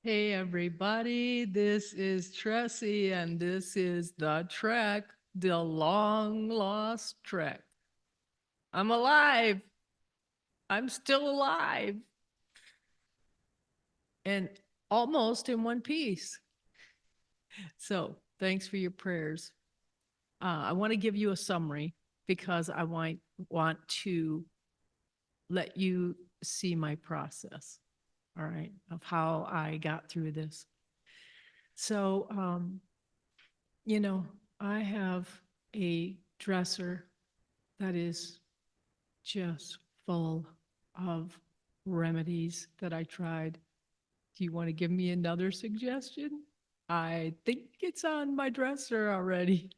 Hey everybody, this is Tressy and this is the trek, the long lost trek. I'm alive. I'm still alive and almost in one piece. So thanks for your prayers. I want to give you a summary because I want to let you see my process, all right, of how I got through this. So, you know, I have a dresser that is just full of remedies that I tried. Do you want to give me another suggestion? I think it's on my dresser already.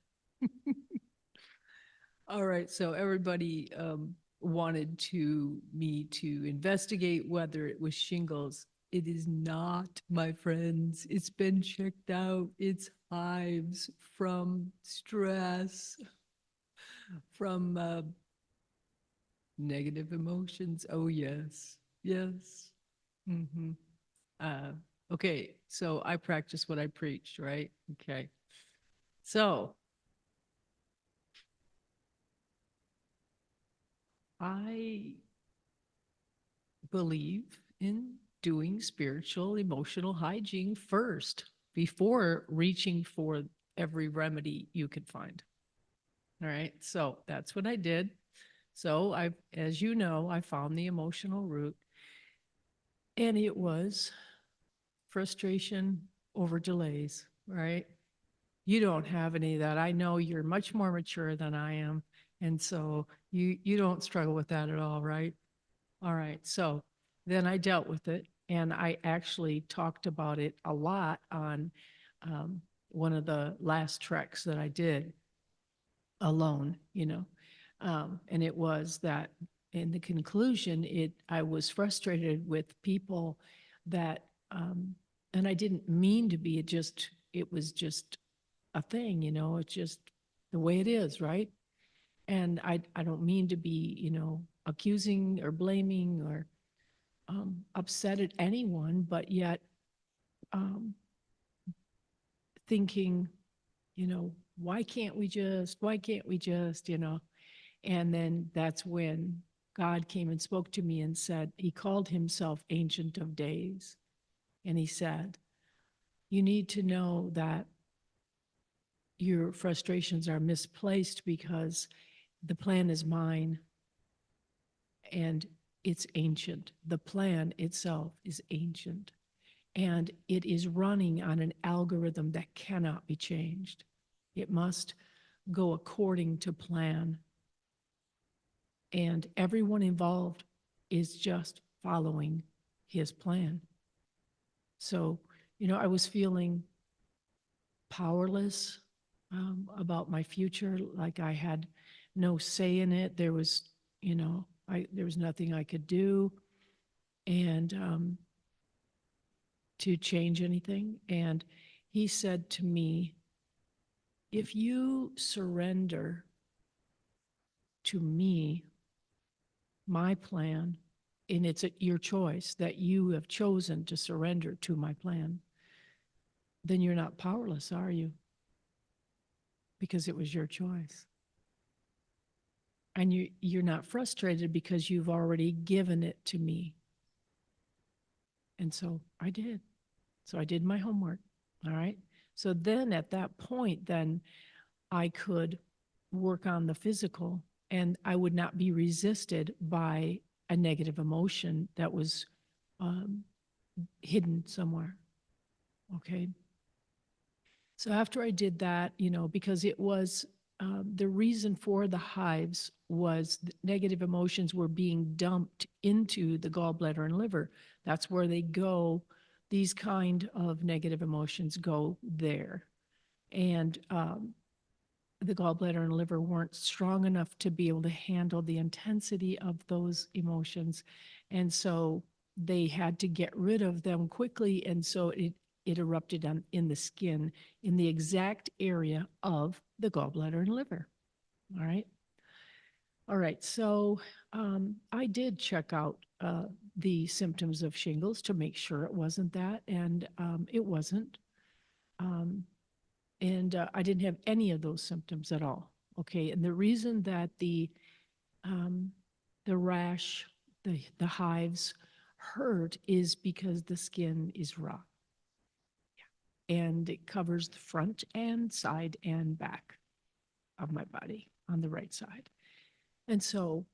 All right, so everybody wanted me to investigate whether it was shingles. It is not, my friends. It's been checked out. It's hives from stress, from negative emotions. Oh, yes. Yes. Mm-hmm. Uh, okay. So I practice what I preached, right? Okay. So I believe in doing spiritual, emotional hygiene first before reaching for every remedy you could find. All right. So that's what I did. So as you know, I found the emotional root, and it was frustration over delays, right? You don't have any of that. I know you're much more mature than I am. And so you don't struggle with that at all, right? All right. So then I dealt with it, and I actually talked about it a lot on um, one of the last treks that I did alone, and it was that in the conclusion, I was frustrated with people that, and I didn't mean to be. It was just a thing, it's just the way it is, right? And I don't mean to be, accusing or blaming or upset at anyone, but yet um, thinking, why can't we just, And then that's when God came and spoke to me and said, He called Himself Ancient of Days. And He said, you need to know that your frustrations are misplaced because the plan is mine and it's ancient. The plan itself is ancient, and it is running on an algorithm that cannot be changed. It must go according to plan, and everyone involved is just following his plan. So, I was feeling powerless about my future, like I had no say in it. There was, there was nothing I could do, and to change anything. And he said to me, if you surrender to me, my plan, and it's your choice that you have chosen to surrender to my plan, then you're not powerless, are you? Because it was your choice. And you're not frustrated because you've already given it to me. And so I did. So I did my homework. All right. So then at that point, then I could work on the physical, and I would not be resisted by a negative emotion that was um, hidden somewhere. Okay. So after I did that, because it was the reason for the hives was negative emotions were being dumped into the gallbladder and liver. That's where they go. These kind of negative emotions go there. And the gallbladder and liver weren't strong enough to be able to handle the intensity of those emotions. And so they had to get rid of them quickly. And so it erupted in the skin in the exact area of the gallbladder and liver. All right. All right. So I did check out the symptoms of shingles to make sure it wasn't that, and it wasn't. Um, and I didn't have any of those symptoms at all. Okay, and the reason that um, the rash, the hives hurt is because the skin is raw and it covers the front and side and back of my body on the right side. And so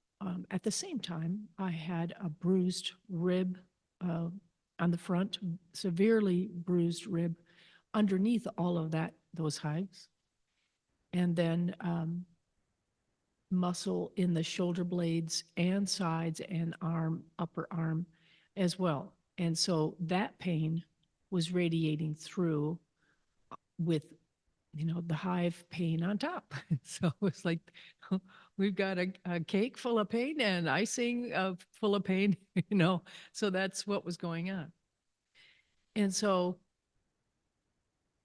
at the same time, I had a bruised rib uh, on the front, severely bruised rib underneath all of that, those hives. And then muscle in the shoulder blades and sides and arm, upper arm as well. And so that pain was radiating through with, the hive pain on top. So it's like we've got a cake full of pain and icing full of pain, so that's what was going on. And so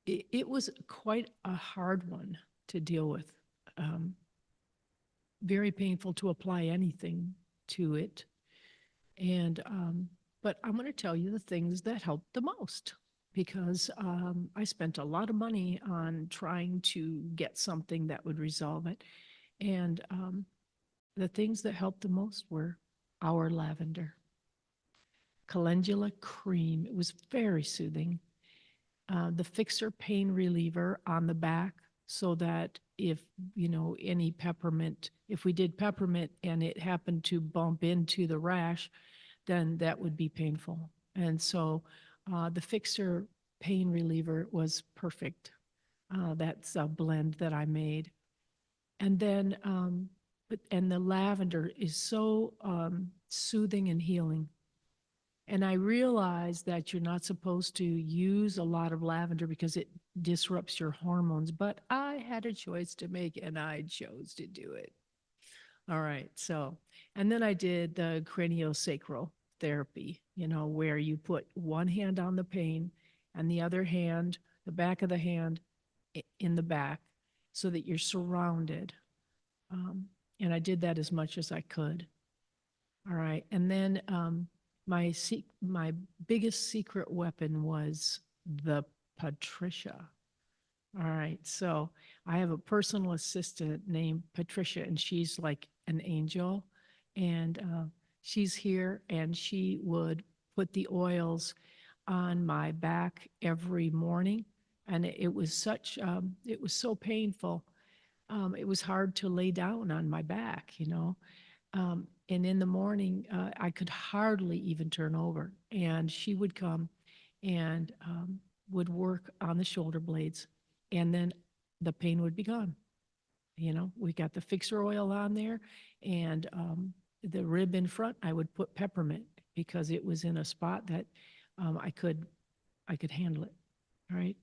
it was quite a hard one to deal with. Um, Very painful to apply anything to it. And, but I'm going to tell you the things that helped the most because I spent a lot of money on trying to get something that would resolve it. And the things that helped the most were our lavender, calendula cream. It was very soothing. The fixer pain reliever on the back so that if, any peppermint, if we did peppermint and it happened to bump into the rash, then that would be painful. And so the fixer pain reliever was perfect. That's a blend that I made. And then, and the lavender is so soothing and healing. And I realize that you're not supposed to use a lot of lavender because it disrupts your hormones, but I had a choice to make and I chose to do it. All right. So, and then I did the craniosacral therapy, where you put one hand on the pain and the other hand, the back of the hand in the back so that you're surrounded. And I did that as much as I could. All right. And then my biggest secret weapon was the Patricia. All right. So I have a personal assistant named Patricia, and she's like an angel. And she's here, and she would put the oils on my back every morning. And it was it was so painful. It was hard to lay down on my back. And in the morning, I could hardly even turn over. And she would come and would work on the shoulder blades, and then the pain would be gone. We got the fixer oil on there, and the rib in front, I would put peppermint because it was in a spot that I could handle it. All right.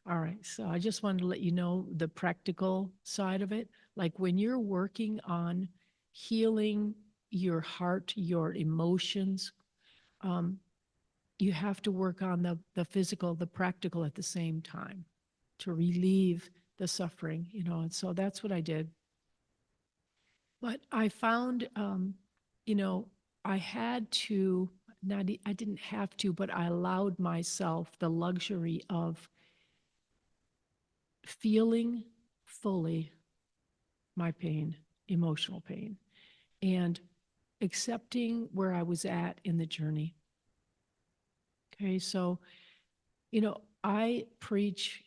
All right. So I just wanted to let you know the practical side of it. Like when you're working on healing your heart, your emotions, um, you have to work on the physical, the practical at the same time to relieve the suffering. And so that's what I did. But I found, you know, I had to, not, I didn't have to, but I allowed myself the luxury of feeling fully my pain, emotional pain, and accepting where I was at in the journey. Okay, so, I preach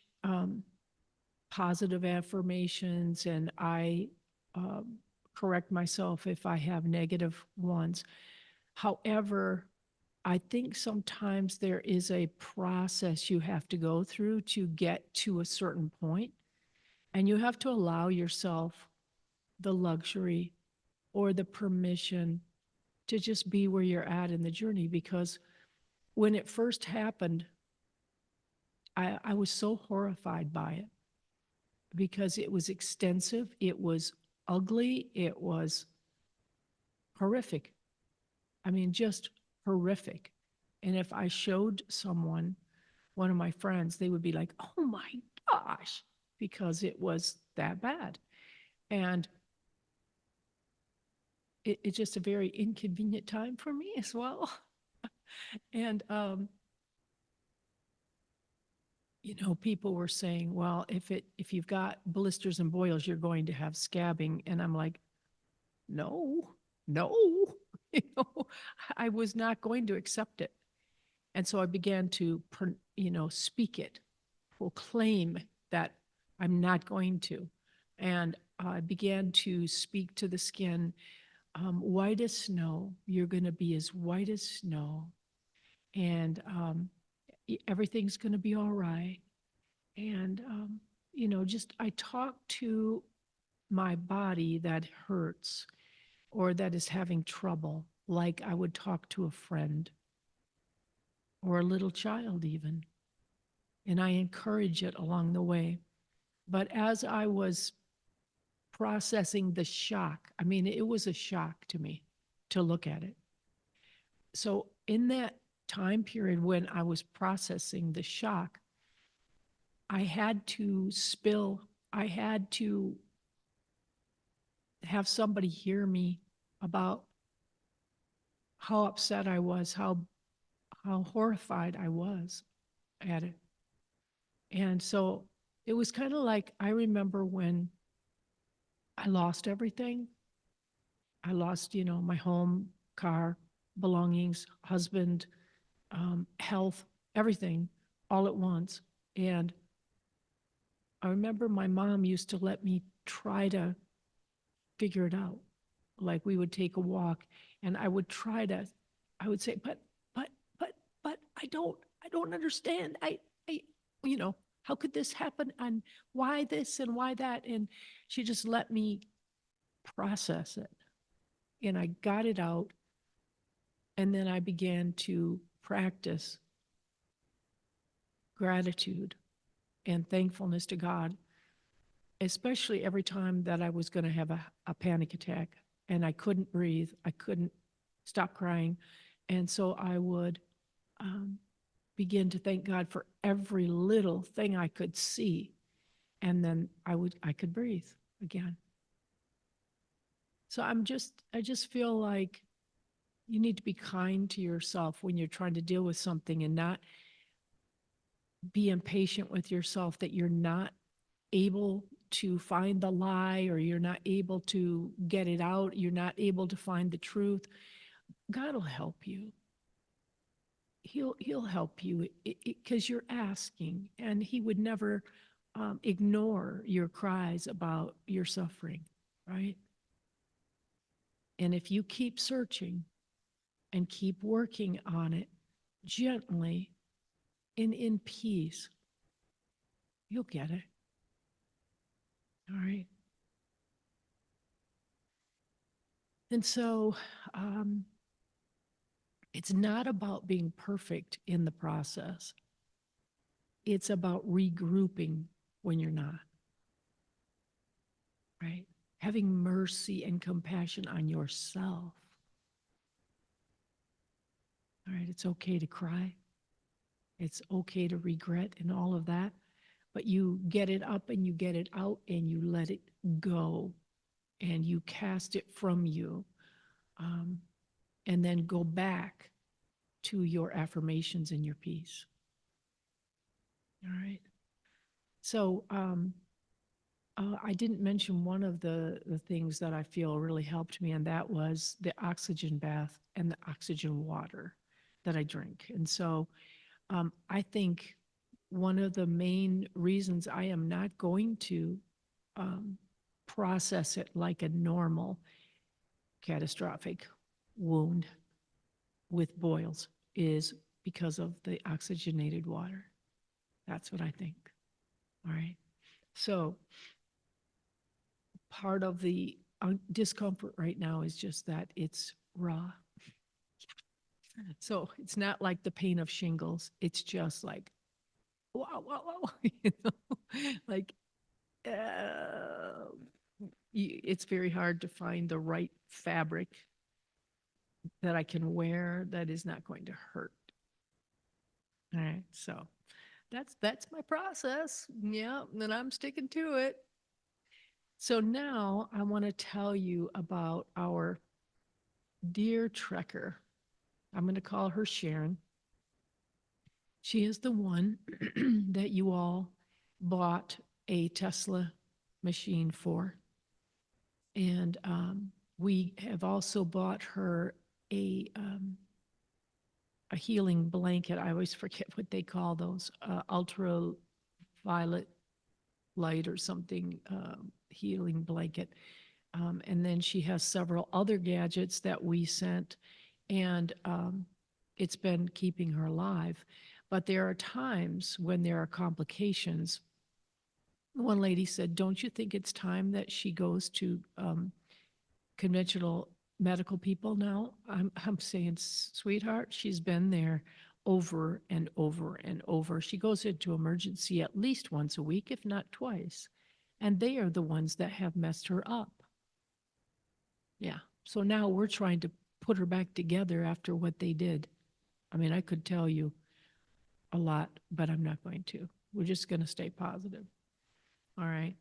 positive affirmations and I um, correct myself if I have negative ones. However, I think sometimes there is a process you have to go through to get to a certain point, and you have to allow yourself the luxury or the permission to just be where you're at in the journey. Because when it first happened, I was so horrified by it because it was extensive, it was ugly, it was horrific. I mean, just horrific. And if I showed someone, one of my friends, they would be like, oh my gosh, because it was that bad. And it's just a very inconvenient time for me as well. And, people were saying, well, if you've got blisters and boils, you're going to have scabbing. And I'm like, no, no, you know, I was not going to accept it. And so I began to, speak it, proclaim that I'm not going to. And I began to speak to the skin, white as snow. You're going to be as white as snow. And everything's going to be all right. And, just I talk to my body that hurts or that is having trouble, like I would talk to a friend or a little child, even. And I encourage it along the way. But as I was processing the shock, I mean, it was a shock to me to look at it. So, in that time period when I was processing the shock, I had to I had to have somebody hear me about how upset I was, how horrified I was at it. And so it was kind of like I remember when I lost everything. I lost, my home, car, belongings, husband, health, everything all at once. And I remember my mom used to let me try to figure it out. Like we would take a walk and I would say, but, but, I don't understand. I, you know, how could this happen? And why this and why that? And she just let me process it. And I got it out. And then I began to practice gratitude and thankfulness to God, especially every time that I was going to have a panic attack and I couldn't breathe. I couldn't stop crying. And so I would begin to thank God for every little thing I could see. And then I could breathe again. So I just feel like you need to be kind to yourself when you're trying to deal with something and not be impatient with yourself that you're not able to find the lie or you're not able to get it out, you're not able to find the truth. God will help you. He'll help you because you're asking, and he would never ignore your cries about your suffering, right? And if you keep searching and keep working on it gently and in peace, you'll get it. All right. And so it's not about being perfect in the process. It's about regrouping when you're not, right? Having mercy and compassion on yourself. All right, it's okay to cry. It's okay to regret and all of that, but you get it up and you get it out and you let it go and you cast it from you. And then go back to your affirmations and your peace. All right. So I didn't mention one of the things that I feel really helped me, and that was the oxygen bath and the oxygen water that I drink. And so I think one of the main reasons I am not going to process it like a normal catastrophic wound with boils is because of the oxygenated water. That's what I think. All right. So part of the discomfort right now is just that it's raw. So it's not like the pain of shingles. It's just like, wow, wow, wow. Like uh, it's very hard to find the right fabric that I can wear that is not going to hurt. All right. So that's my process. Yeah, and I'm sticking to it. So now I want to tell you about our dear trekker. I'm going to call her Sharon. She is the one that you all bought a Tesla machine for. And we have also bought her a a healing blanket. I always forget what they call those, ultraviolet light or something, healing blanket. And then she has several other gadgets that we sent, and it's been keeping her alive. But there are times when there are complications. One lady said, "Don't you think it's time that she goes to conventional medical people now?" I'm saying, sweetheart, she's been there over and over and over. She goes into emergency at least once a week, if not twice. And they are the ones that have messed her up. Yeah. So now we're trying to put her back together after what they did. I mean, I could tell you a lot, but I'm not going to. We're just going to stay positive. All right.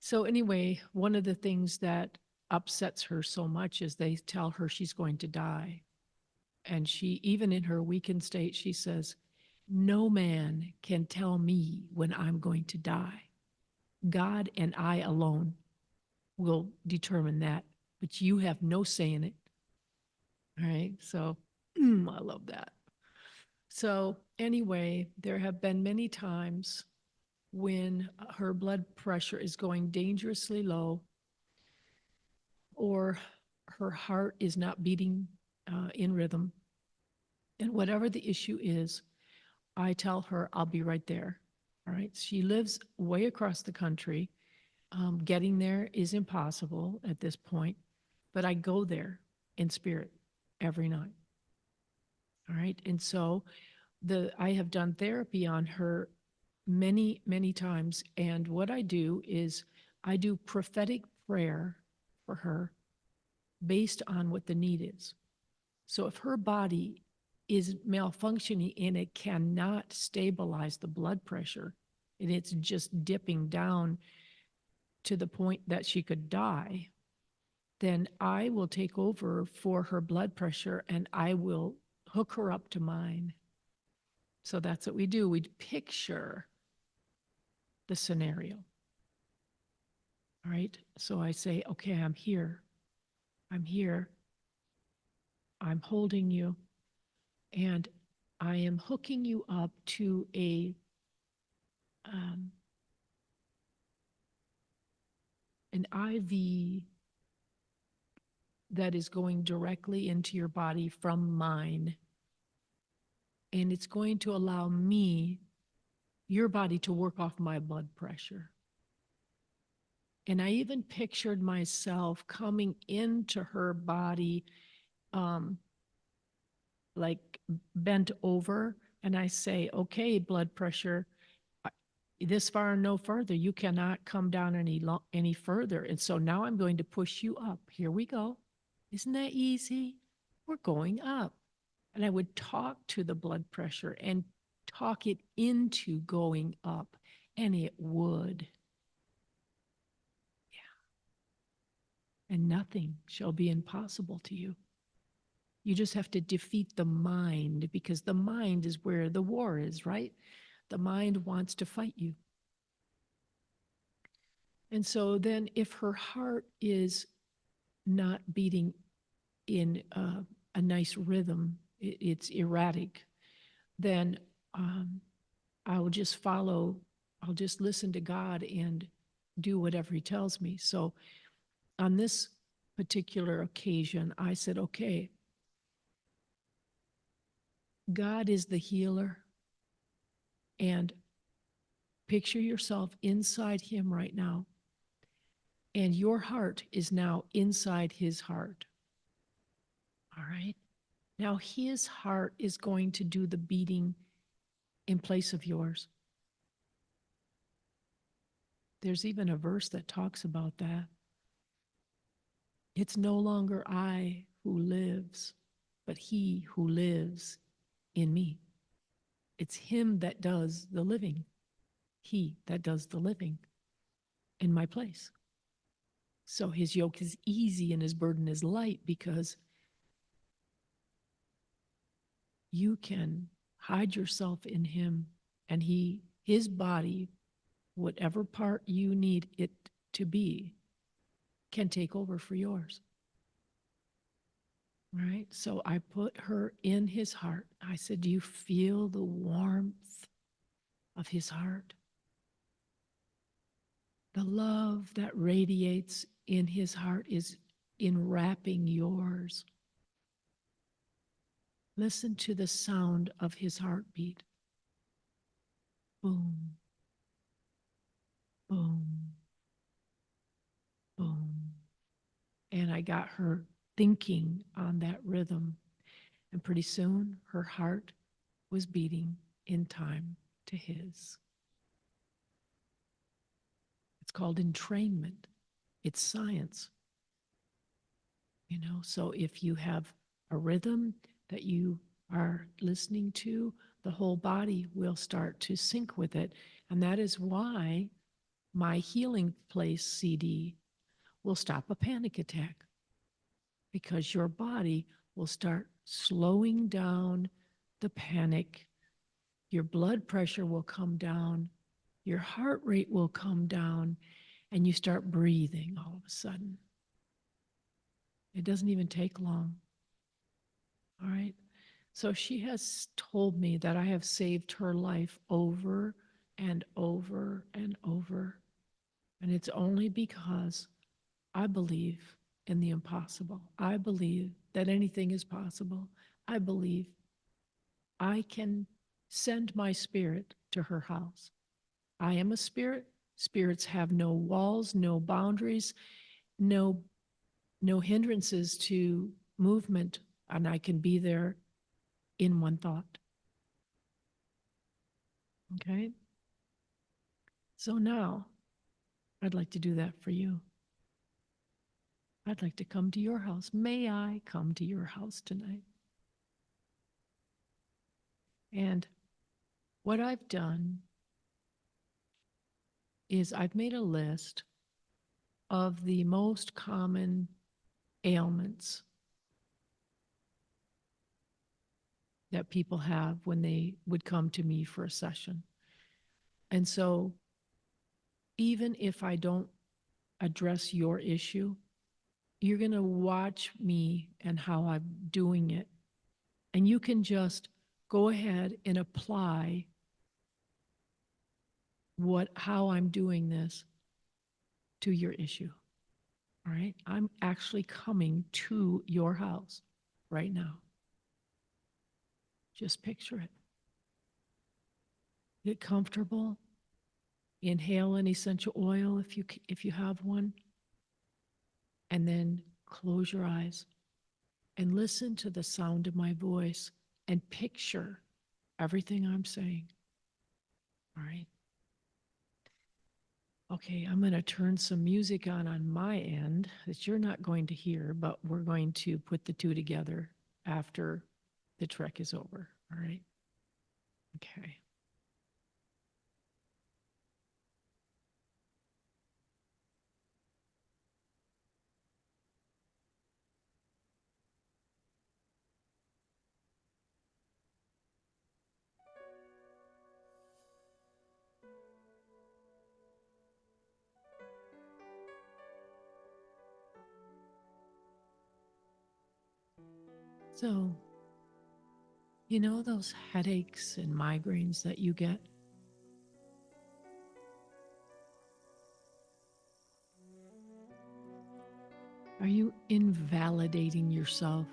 So, anyway, one of the things that upsets her so much is they tell her she's going to die. And she, even in her weakened state, she says, "No man can tell me when I'm going to die. God and I alone will determine that, but you have no say in it." All right. So, I love that. So, anyway, there have been many times when her blood pressure is going dangerously low, or her heart is not beating in rhythm. And whatever the issue is, I tell her I'll be right there. All right. She lives way across the country. Getting there is impossible at this point, but I go there in spirit every night. All right. And so I have done therapy on her many, many times. And what I do is I do prophetic prayer for her based on what the need is. So if her body is malfunctioning and it cannot stabilize the blood pressure, and it's just dipping down to the point that she could die, then I will take over for her blood pressure and I will hook her up to mine. So that's what we do. We picture the scenario. All right. So I say, okay, I'm here. I'm here. I'm holding you. And I am hooking you up to um, an IV that is going directly into your body from mine. And it's going to allow me, your body, to work off my blood pressure. And I even pictured myself coming into her body, um, like bent over. And I say, okay, blood pressure, this far and no further. You cannot come down any further. And so now I'm going to push you up. Here we go. Isn't that easy? We're going up. And I would talk to the blood pressure and talk it into going up, and it would. Yeah. And nothing shall be impossible to you. You just have to defeat the mind, because the mind is where the war is, right? The mind wants to fight you. And so then if her heart is not beating in a nice rhythm, it's erratic, then I'll just follow, I'll just listen to God and do whatever he tells me. So on this particular occasion, I said, okay, God is the healer, and picture yourself inside him right now, and your heart is now inside his heart. All right. Now his heart is going to do the beating in place of yours. There's even a verse that talks about that. It's no longer I who lives, but he who lives in me. It's him that does the living. He that does the living in my place. So his yoke is easy and his burden is light, because you can hide yourself in him, and his body, whatever part you need it to be, can take over for yours. Right? So I put her in his heart. I said, do you feel the warmth of his heart? The love that radiates in his heart is enwrapping yours. Listen to the sound of his heartbeat. Boom, boom, boom. And I got her thinking on that rhythm. And pretty soon her heart was beating in time to his. It's called entrainment. It's science. You know, so if you have a rhythm that you are listening to, the whole body will start to sync with it. And that is why my Healing Place CD will stop a panic attack, because your body will start slowing down the panic. Your blood pressure will come down, your heart rate will come down, and you start breathing all of a sudden. It doesn't even take long. All right. So she has told me that I have saved her life over and over and over. And it's only because I believe in the impossible. I believe that anything is possible. I believe I can send my spirit to her house. I am a spirit. Spirits have no walls, no boundaries, no hindrances to movement, and I can be there in one thought. Okay? So now I'd like to do that for you. I'd like to come to your house. May I come to your house tonight? And what I've done is I've made a list of the most common ailments that people have when they would come to me for a session. And so even if I don't address your issue, you're going to watch me and how I'm doing it. And you can just go ahead and apply how I'm doing this to your issue. All right? I'm actually coming to your house right now. Just picture it. Get comfortable. Inhale an essential oil if you have one. And then close your eyes and listen to the sound of my voice and picture everything I'm saying. All right? Okay, I'm going to turn some music on my end that you're not going to hear, but we're going to put the two together after the trek is over. All right? Okay. So, you know those headaches and migraines that you get? Are you invalidating yourself?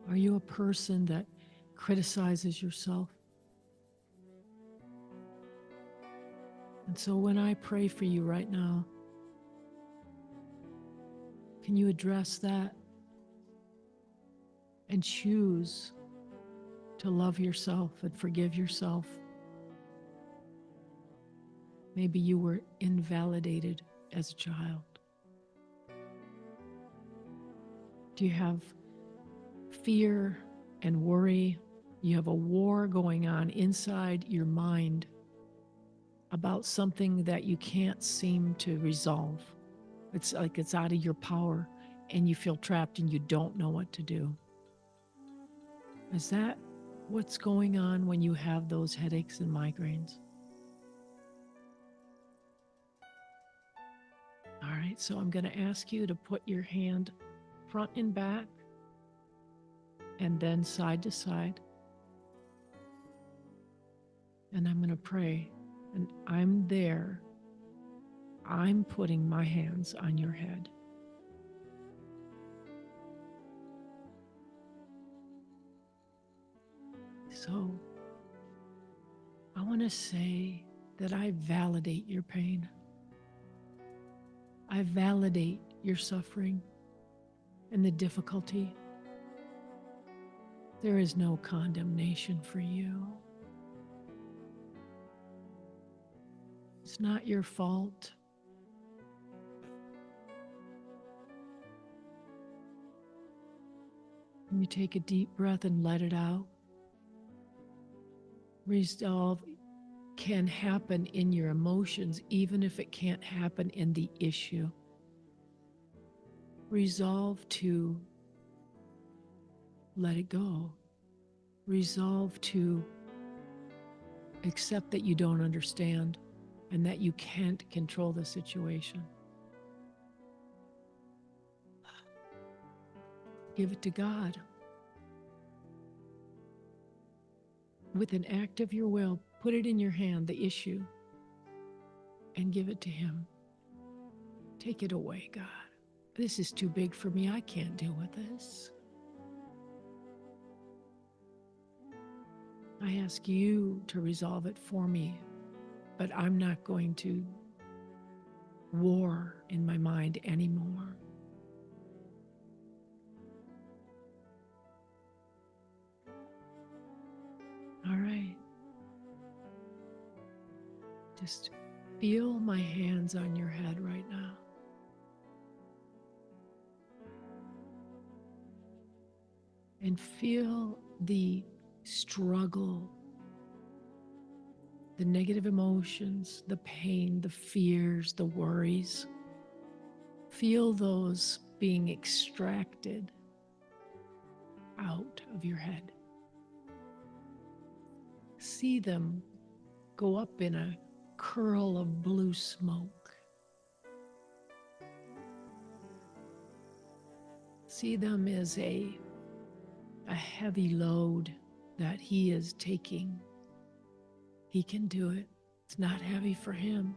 Are you a person that criticizes yourself? And so when I pray for you right now, can you address that and choose to love yourself and forgive yourself? Maybe you were invalidated as a child. Do you have fear and worry? You have a war going on inside your mind about something that you can't seem to resolve. It's like it's out of your power and you feel trapped and you don't know what to do. Is that what's going on when you have those headaches and migraines? All right, so I'm going to ask you to put your hand front and back and then side to side. And I'm going to pray. And I'm there. I'm putting my hands on your head. So I want to say that I validate your pain. I validate your suffering and the difficulty. There is no condemnation for you. It's not your fault. When you take a deep breath and let it out, resolve can happen in your emotions, even if it can't happen in the issue. Resolve to let it go. Resolve to accept that you don't understand and that you can't control the situation. Give it to God. With an act of your will, put it in your hand, the issue, and give it to Him. Take it away, God. This is too big for me. I can't deal with this. I ask you to resolve it for me, but I'm not going to war in my mind anymore. All right. Just feel my hands on your head right now. And feel the struggle, the negative emotions, the pain, the fears, the worries. Feel those being extracted out of your head. See them go up in a curl of blue smoke. See them as a heavy load that He is taking. He can do it. It's not heavy for Him.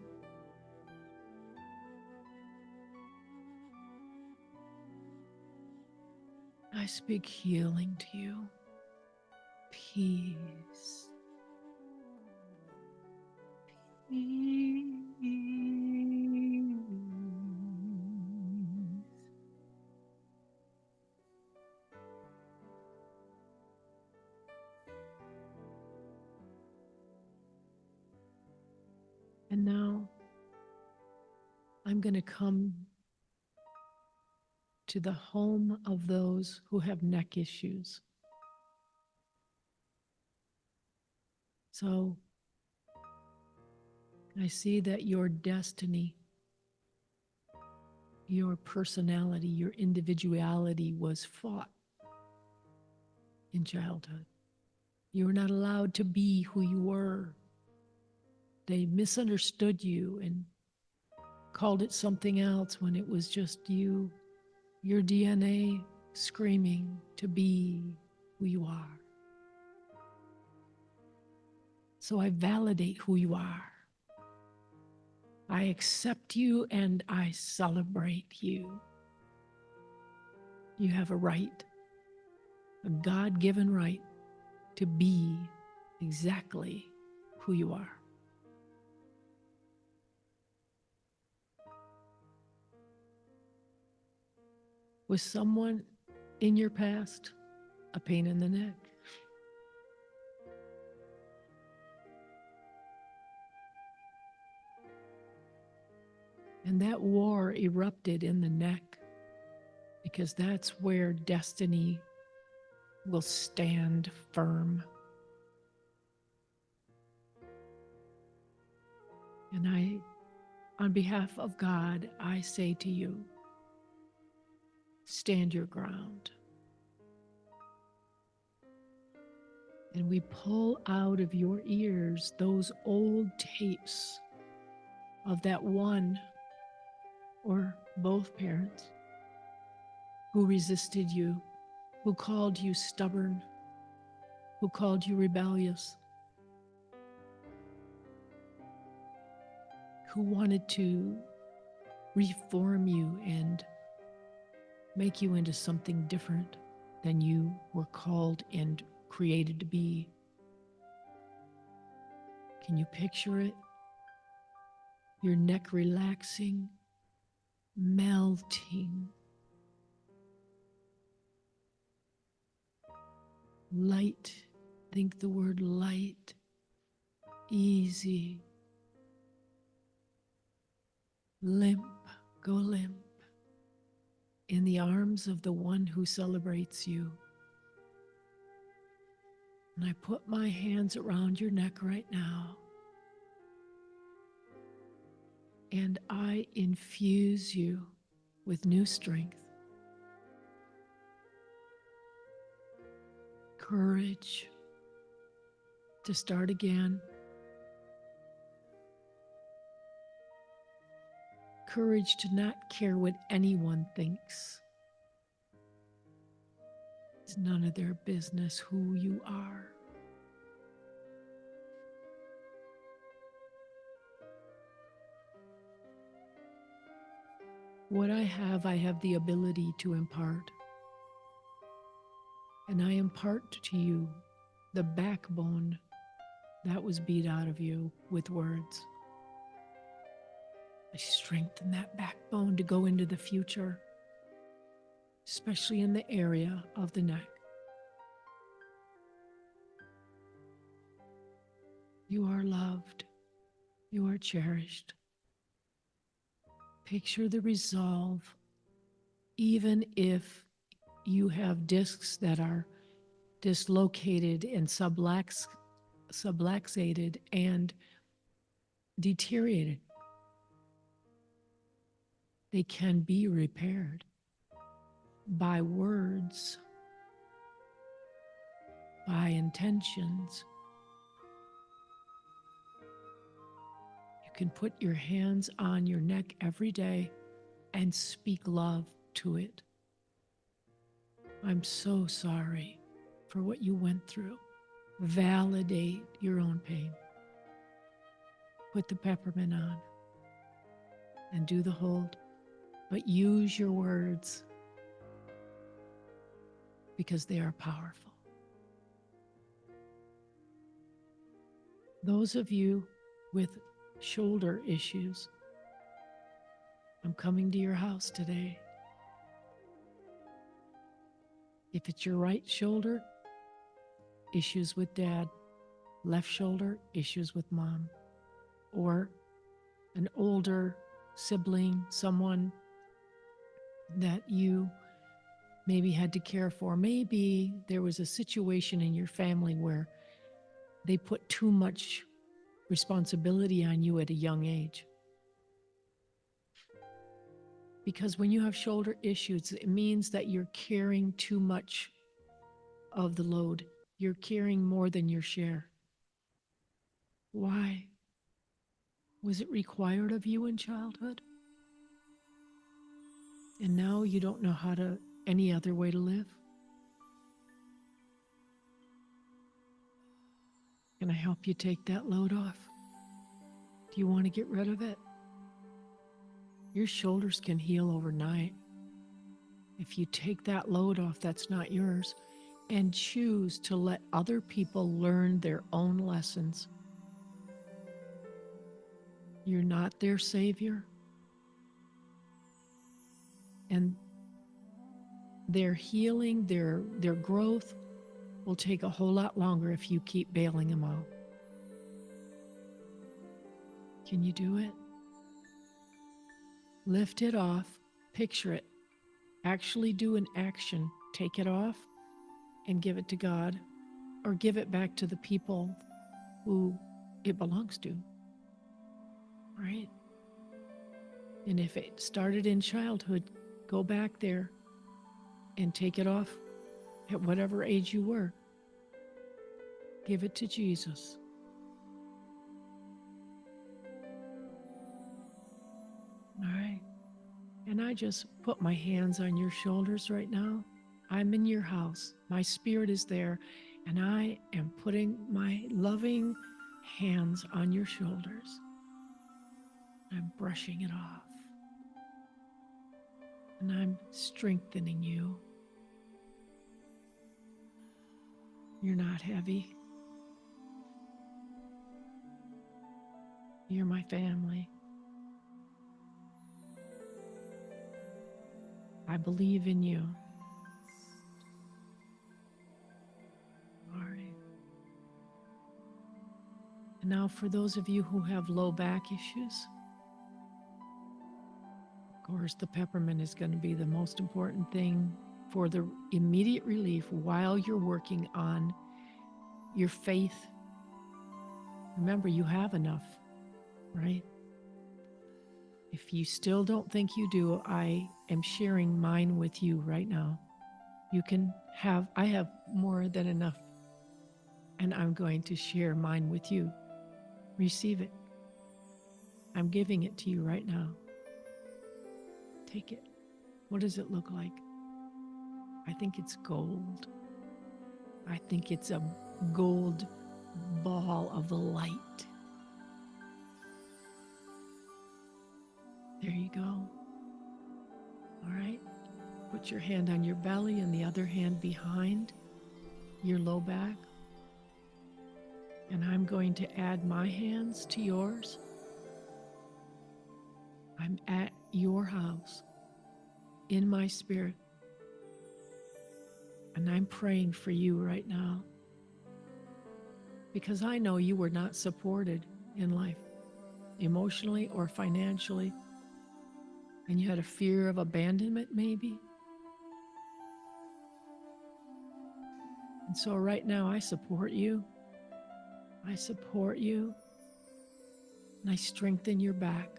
I speak healing to you. Peace. Peace. And now I'm going to come to the home of those who have neck issues. So I see that your destiny, your personality, your individuality was fought in childhood. You were not allowed to be who you were. They misunderstood you and called it something else when it was just you, your DNA screaming to be who you are. So I validate who you are. I accept you and I celebrate you. You have a right, a God-given right to be exactly who you are. Was someone in your past a pain in the neck? And that war erupted in the neck because that's where destiny will stand firm. And on behalf of God, I say to you, stand your ground. And we pull out of your ears those old tapes of that one or both parents who resisted you, who called you stubborn, who called you rebellious, who wanted to reform you and make you into something different than you were called and created to be. Can you picture it? Your neck relaxing, melting, light. Think the word light, easy, limp, go limp, in the arms of the one who celebrates you. And I put my hands around your neck right now, and I infuse you with new strength, courage to start again, courage to not care what anyone thinks. It's none of their business who you are. What I have the ability to impart. And I impart to you the backbone that was beat out of you with words. I strengthen that backbone to go into the future, especially in the area of the neck. You are loved. You are cherished. Picture the resolve, even if you have discs that are dislocated and subluxated and deteriorated. They can be repaired by words, by intentions. You can put your hands on your neck every day and speak love to it. I'm so sorry for what you went through. Validate your own pain. Put the peppermint on and do the hold, but use your words because they are powerful. Those of you with shoulder issues, I'm coming to your house today. If it's your right shoulder, issues with dad. Left shoulder, issues with mom. Or an older sibling, someone that you maybe had to care for. Maybe there was a situation in your family where they put too much responsibility on you at a young age. Because when you have shoulder issues, it means that you're carrying too much of the load. You're carrying more than your share. Why? Was it required of you in childhood? And now you don't know any other way to live? Can I help you take that load off? Do you want to get rid of it? Your shoulders can heal overnight. If you take that load off that's not yours and choose to let other people learn their own lessons. You're not their savior. And their healing, their growth will take a whole lot longer if you keep bailing them out. Can you do it? Lift it off, picture it, actually do an action, take it off and give it to God, or give it back to the people who it belongs to, right? And if it started in childhood, go back there and take it off at whatever age you were. Give it to Jesus. All right. And I just put my hands on your shoulders right now. I'm in your house. My spirit is there. And I am putting my loving hands on your shoulders. I'm brushing it off. And I'm strengthening you. You're not heavy. You're my family. I believe in you. All right. And now for those of you who have low back issues, of course, the peppermint is going to be the most important thing for the immediate relief while you're working on your faith. Remember, you have enough, right? If you still don't think you do, I am sharing mine with you right now. I have more than enough, and I'm going to share mine with you. Receive it. I'm giving it to you right now. Take it. What does it look like? I think it's gold. I think it's a gold ball of light. There you go. All right. Put your hand on your belly and the other hand behind your low back. And I'm going to add my hands to yours. I'm at your house in my spirit. And I'm praying for you right now. Because I know you were not supported in life, emotionally or financially. And you had a fear of abandonment, maybe. And so right now, I support you. I support you. And I strengthen your back.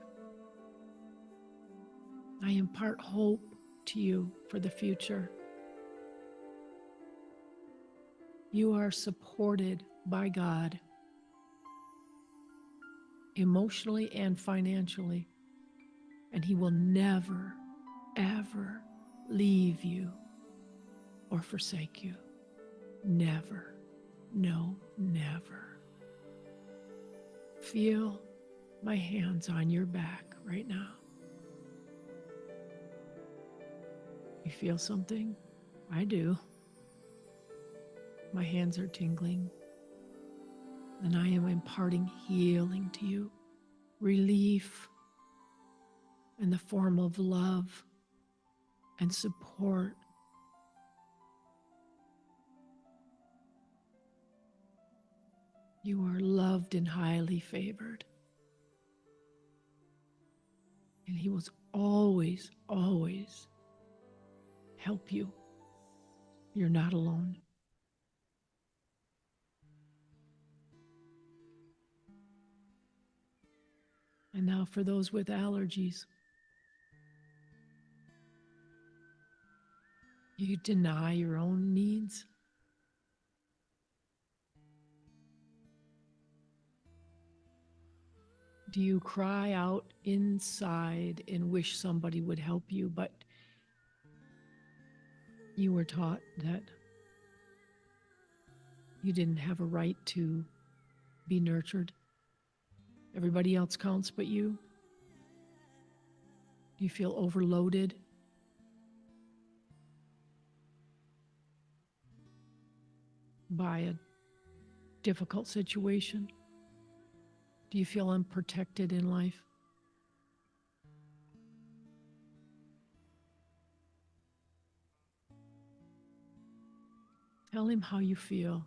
I impart hope to you for the future. You are supported by God, emotionally and financially. And He will never, ever leave you or forsake you. Never. No, never. Feel my hands on your back right now. You feel something? I do. My hands are tingling. And I am imparting healing to you, relief in the form of love and support. You are loved and highly favored. And He will always, always help you. You're not alone. And now for those with allergies, you deny your own needs. Do you cry out inside and wish somebody would help you, but you were taught that you didn't have a right to be nurtured? Everybody else counts but you? Do you feel overloaded? By a difficult situation? Do you feel unprotected in life? Tell Him how you feel.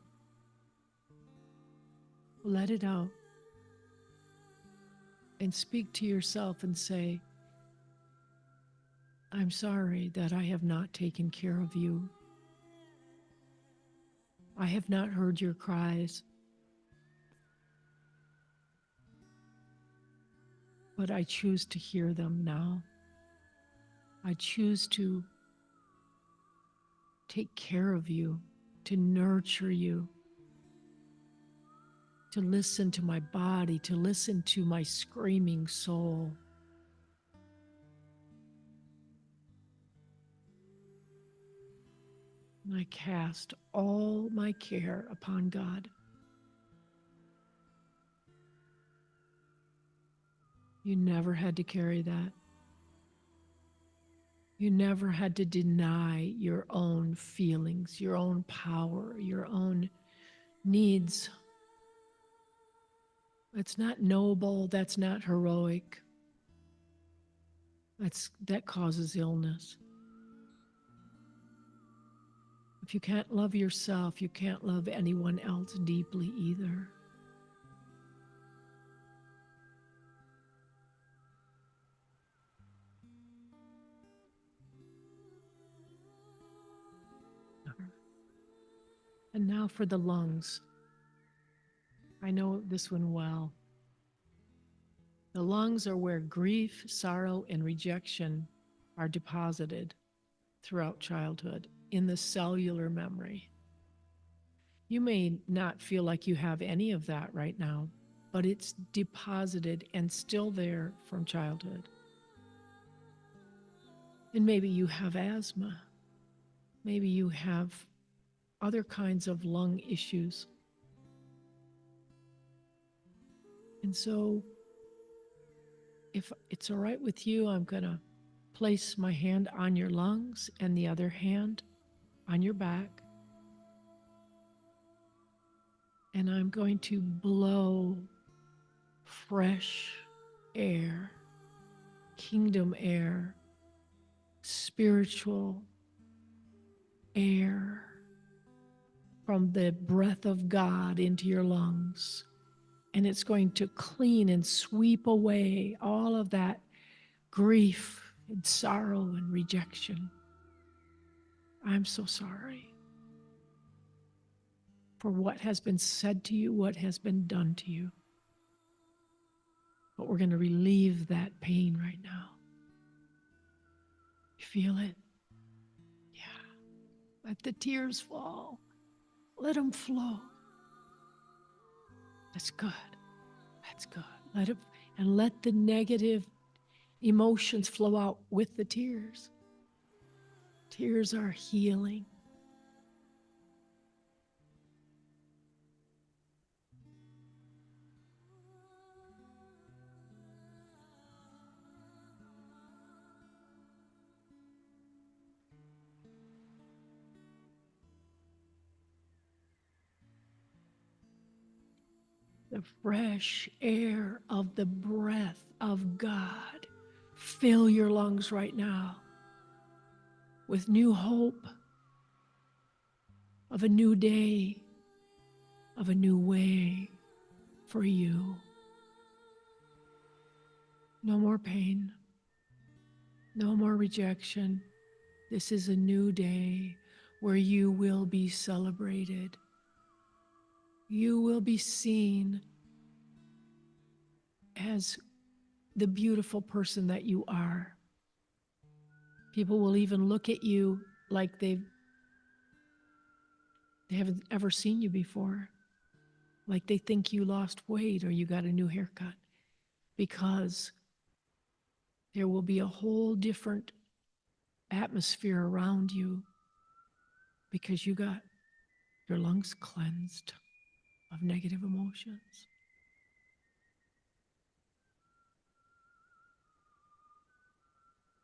Let it out. And speak to yourself and say, I'm sorry that I have not taken care of you. I have not heard your cries. But I choose to hear them now. I choose to take care of you, to nurture you, to listen to my body, to listen to my screaming soul. And I cast all my care upon God. You never had to carry that. You never had to deny your own feelings, your own power, your own needs. That's not noble. That's not heroic. That causes illness. If you can't love yourself, you can't love anyone else deeply either. And now for the lungs. I know this one well. The lungs are where grief, sorrow, and rejection are deposited throughout childhood in the cellular memory. You may not feel like you have any of that right now, but it's deposited and still there from childhood. And maybe you have asthma. Maybe you have other kinds of lung issues. And so, if it's all right with you, I'm going to place my hand on your lungs and the other hand on your back. And I'm going to blow fresh air, kingdom air, spiritual air from the breath of God into your lungs. And it's going to clean and sweep away all of that grief and sorrow and rejection. I'm so sorry for what has been said to you, what has been done to you. But we're going to relieve that pain right now. You feel it? Yeah. Let the tears fall. Let them flow. That's good. That's good. Let the negative emotions flow out with the tears. Tears are healing. The fresh air of the breath of God fill your lungs right now with new hope of a new day, of a new way for you. No more pain, no more rejection. This is a new day where you will be celebrated. You will be seen as the beautiful person that you are. People will even look at you like they haven't ever seen you before, like they think you lost weight or you got a new haircut, because there will be a whole different atmosphere around you because you got your lungs cleansed of negative emotions.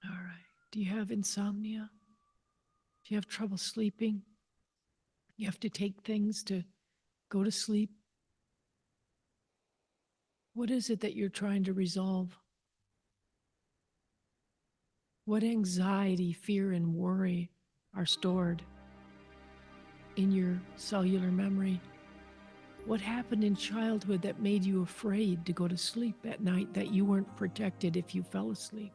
All right. Do you have insomnia? Do you have trouble sleeping? You have to take things to go to sleep? What is it that you're trying to resolve? What anxiety, fear, and worry are stored in your cellular memory? What happened in childhood that made you afraid to go to sleep at night, that you weren't protected if you fell asleep?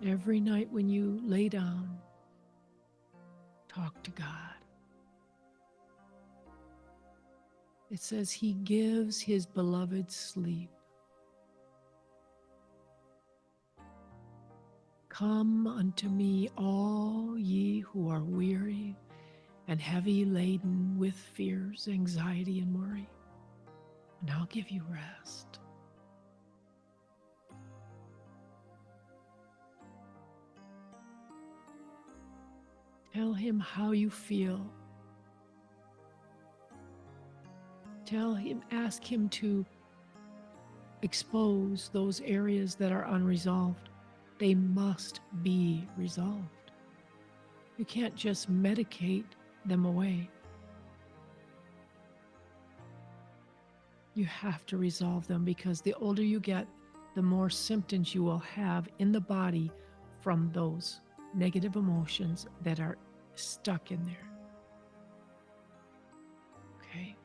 Every night when you lay down, talk to God. It says He gives His beloved sleep. Come unto me, all ye who are weary and heavy laden with fears, anxiety, and worry, and I'll give you rest. Tell him how you feel. Tell him, ask him to expose those areas that are unresolved. They must be resolved. You can't just medicate them away. You have to resolve them, because the older you get, the more symptoms you will have in the body from those negative emotions that are stuck in there. Okay?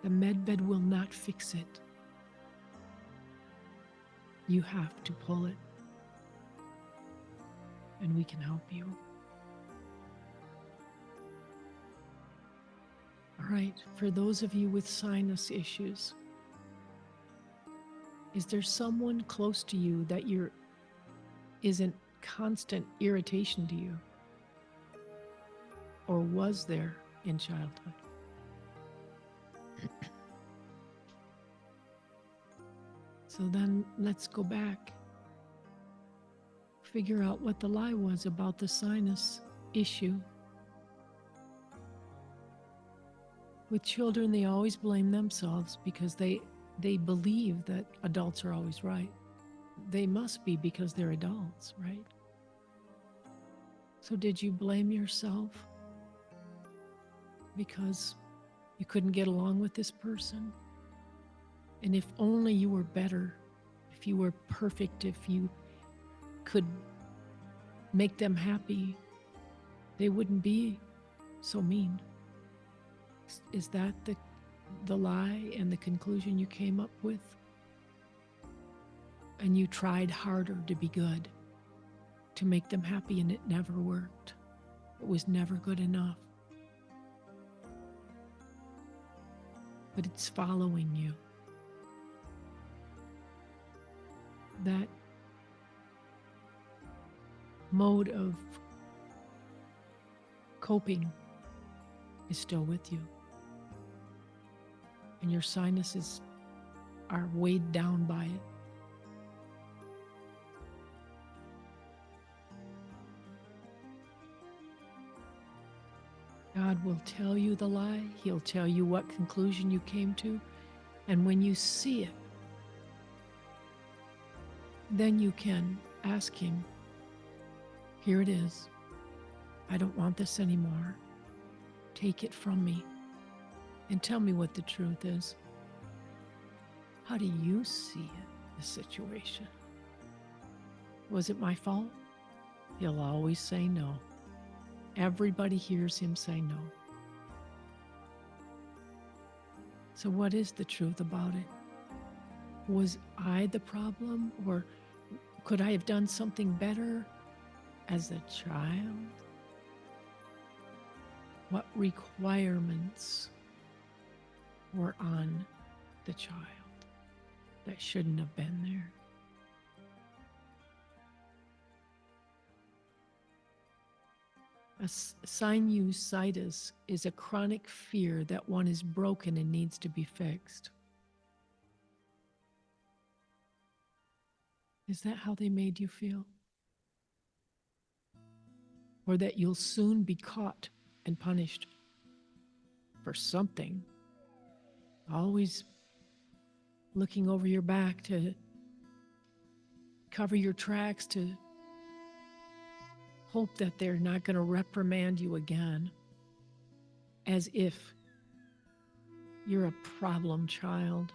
The med bed will not fix it. You have to pull it, and we can help you. All right, for those of you with sinus issues, is there someone close to you that isn't constant irritation to you? Or was there in childhood? So then let's go back. Figure out what the lie was about the sinus issue. With children, they always blame themselves because they believe that adults are always right. They must be, because they're adults, right? So did you blame yourself because you couldn't get along with this person? And if only you were better, if you were perfect, if you could make them happy, they wouldn't be so mean. Is that the lie and the conclusion you came up with? And you tried harder to be good, to make them happy, and it never worked. It was never good enough. But it's following you. That mode of coping is still with you. And your sinuses are weighed down by it. God will tell you the lie. He'll tell you what conclusion you came to. And when you see it, then you can ask him, here it is. I don't want this anymore. Take it from me and tell me what the truth is. How do you see it, the situation? Was it my fault? He'll always say no. Everybody hears him say no. So what is the truth about it? Was I the problem, or could I have done something better as a child? What requirements were on the child that shouldn't have been there? A sinusitis is a chronic fear that one is broken and needs to be fixed. Is that how they made you feel? Or that you'll soon be caught and punished for something? Always looking over your back to cover your tracks, to hope that they're not going to reprimand you again, as if you're a problem child.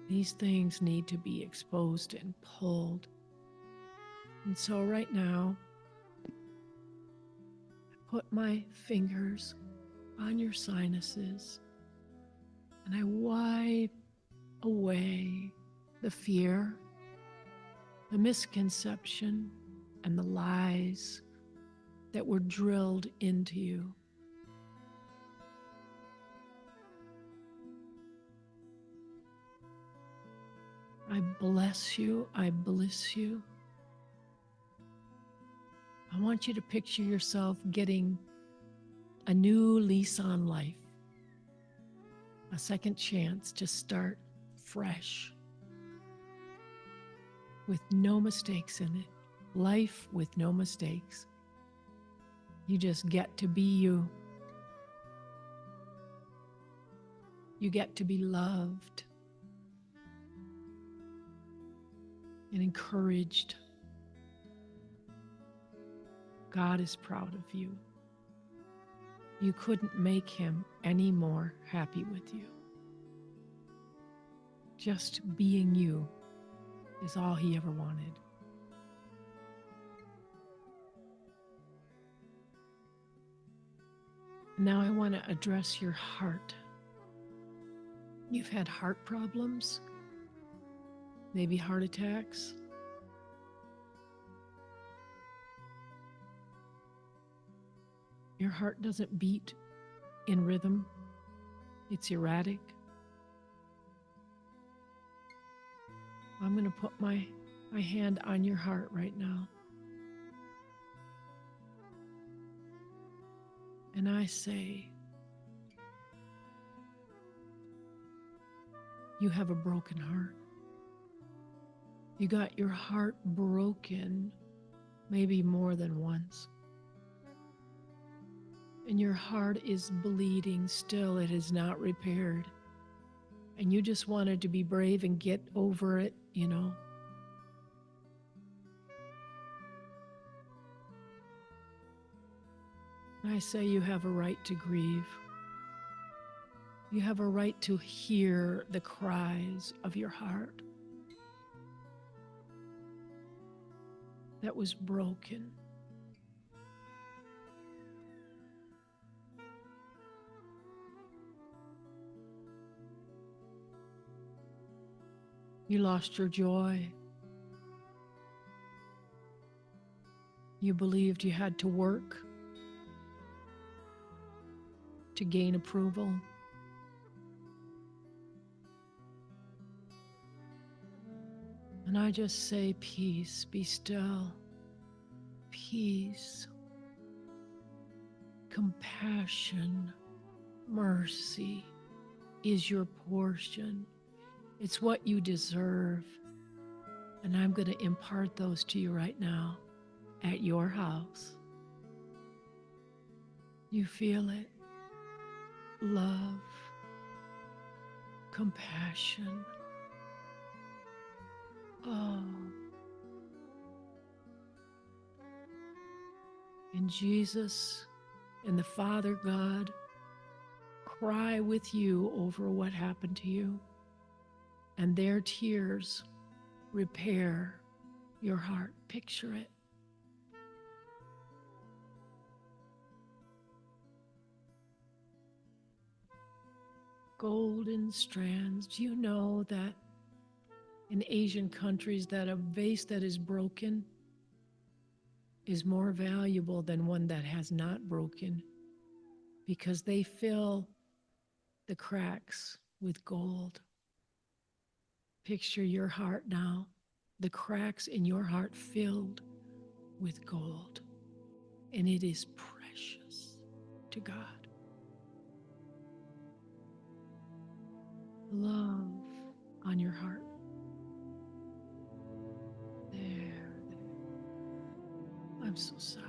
These things need to be exposed and pulled. And so right now, I put my fingers on your sinuses and I wipe away the fear, the misconception, and the lies that were drilled into you. I bless you. I bliss you. I want you to picture yourself getting a new lease on life, a second chance to start fresh with no mistakes in it. Life with no mistakes. You just get to be you. You get to be loved and encouraged. God is proud of you. You couldn't make him any more happy with you. Just being you is all he ever wanted. Now I want to address your heart. You've had heart problems, maybe heart attacks. Your heart doesn't beat in rhythm. It's erratic. I'm going to put my hand on your heart right now. And I say, you have a broken heart. You got your heart broken maybe more than once. And your heart is bleeding still. It is not repaired. And you just wanted to be brave and get over it, you know. I say you have a right to grieve. You have a right to hear the cries of your heart that was broken. You lost your joy. You believed you had to work to gain approval. And I just say, peace, be still. Peace, compassion, mercy is your portion. It's what you deserve. And I'm going to impart those to you right now at your house. You feel it? Love, compassion. Oh. And Jesus and the Father God cry with you over what happened to you, and their tears repair your heart. Picture it. Golden strands. Do you know that in Asian countries that a vase that is broken is more valuable than one that has not broken, because they fill the cracks with gold? Picture your heart now, the cracks in your heart filled with gold, and it is precious to God. Love on your heart. There. I'm so sorry.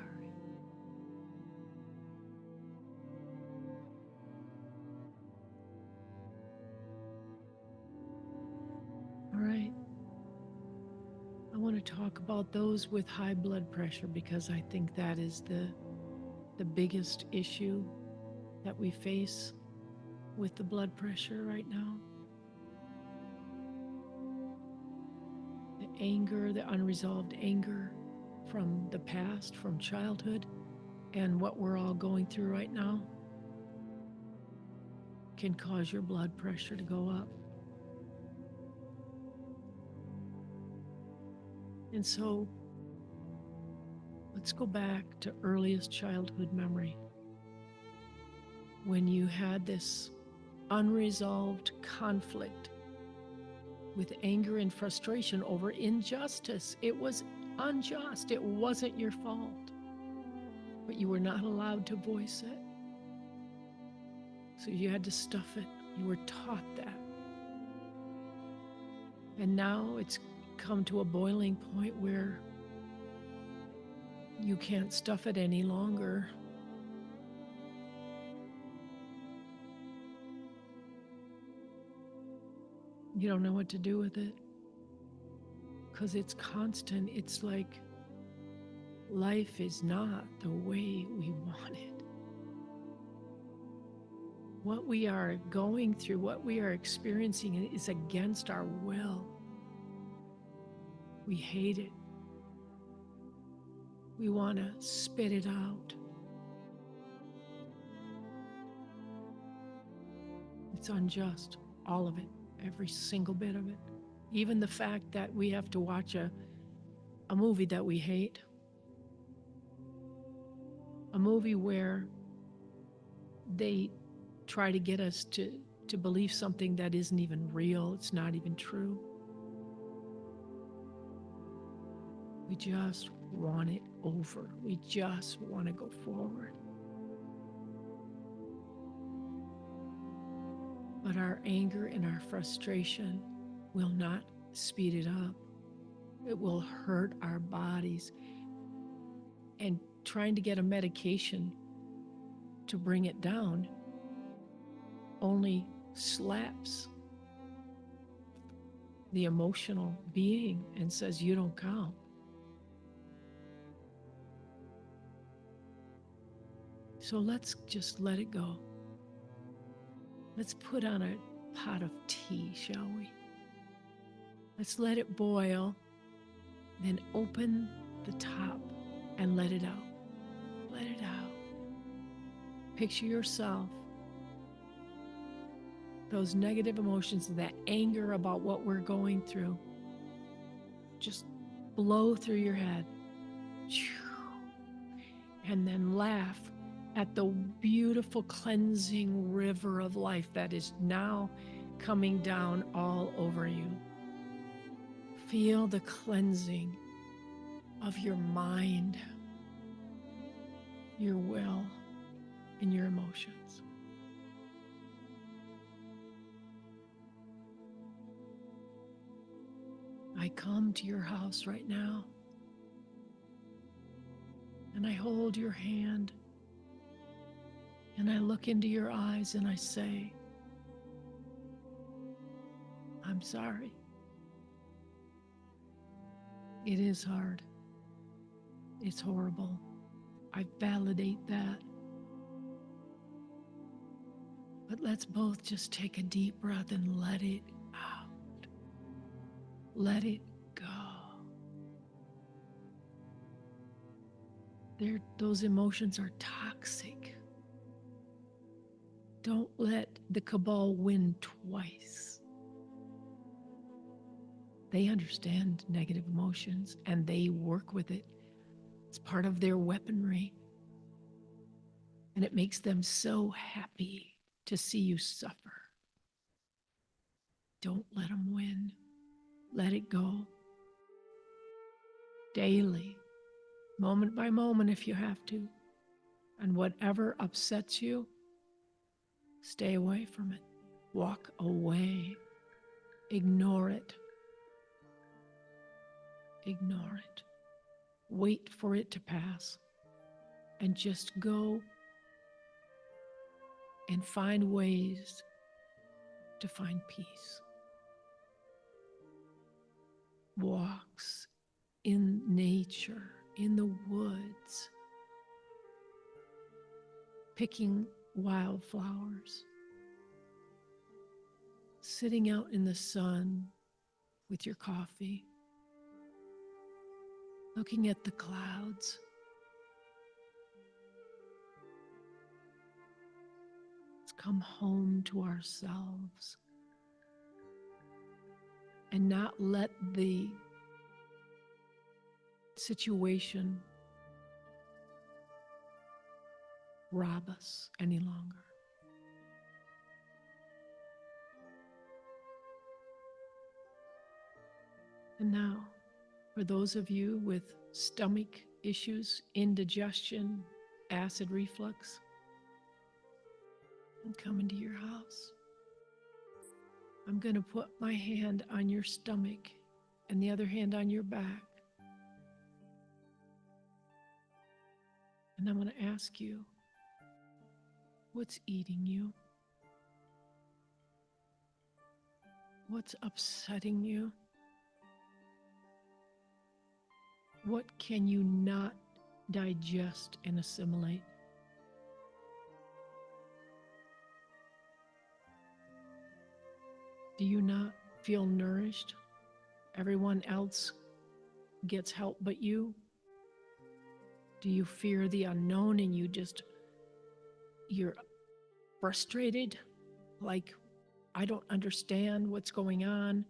All right. I want to talk about those with high blood pressure, because I think that is the biggest issue that we face with the blood pressure right now. The anger, the unresolved anger from the past, from childhood, and what we're all going through right now can cause your blood pressure to go up. And so let's go back to earliest childhood memory, when you had this unresolved conflict with anger and frustration over injustice. It was unjust. It wasn't your fault. But you were not allowed to voice it. So you had to stuff it. You were taught that. And now it's come to a boiling point where you can't stuff it any longer. You don't know what to do with it because it's constant. It's like life is not the way we want it. What we are going through, what we are experiencing is against our will. We hate it. We want to spit it out. It's unjust, all of it, every single bit of it. Even the fact that we have to watch a movie that we hate, a movie where they try to get us to believe something that isn't even real, it's not even true. We just want it over. We just want to go forward. But our anger and our frustration will not speed it up. It will hurt our bodies. And trying to get a medication to bring it down only slaps the emotional being and says, you don't count. So let's just let it go. Let's put on a pot of tea, shall we? Let's let it boil, then open the top and let it out. Let it out. Picture yourself, those negative emotions, that anger about what we're going through, just blow through your head. And then laugh at the beautiful cleansing river of life that is now coming down all over you. Feel the cleansing of your mind, your will, and your emotions. I come to your house right now, and I hold your hand, and I look into your eyes and I say, I'm sorry. It is hard. It's horrible. I validate that. But let's both just take a deep breath and let it out. Let it go. Those emotions are toxic. Don't let the cabal win twice. They understand negative emotions and they work with it. It's part of their weaponry. And it makes them so happy to see you suffer. Don't let them win. Let it go. Daily, moment by moment if you have to. And whatever upsets you, stay away from it. Walk away. Ignore it. Ignore it. Wait for it to pass. And just go and find ways to find peace. Walks in nature, in the woods, picking wildflowers, sitting out in the sun with your coffee, looking at the clouds. Let's come home to ourselves and not let the situation rob us any longer. And now, for those of you with stomach issues, indigestion, acid reflux, I'm coming to your house. I'm going to put my hand on your stomach and the other hand on your back. And I'm going to ask you, what's eating you? What's upsetting you? What can you not digest and assimilate? Do you not feel nourished? Everyone else gets help but you? Do you fear the unknown and you're frustrated? Like, I don't understand what's going on.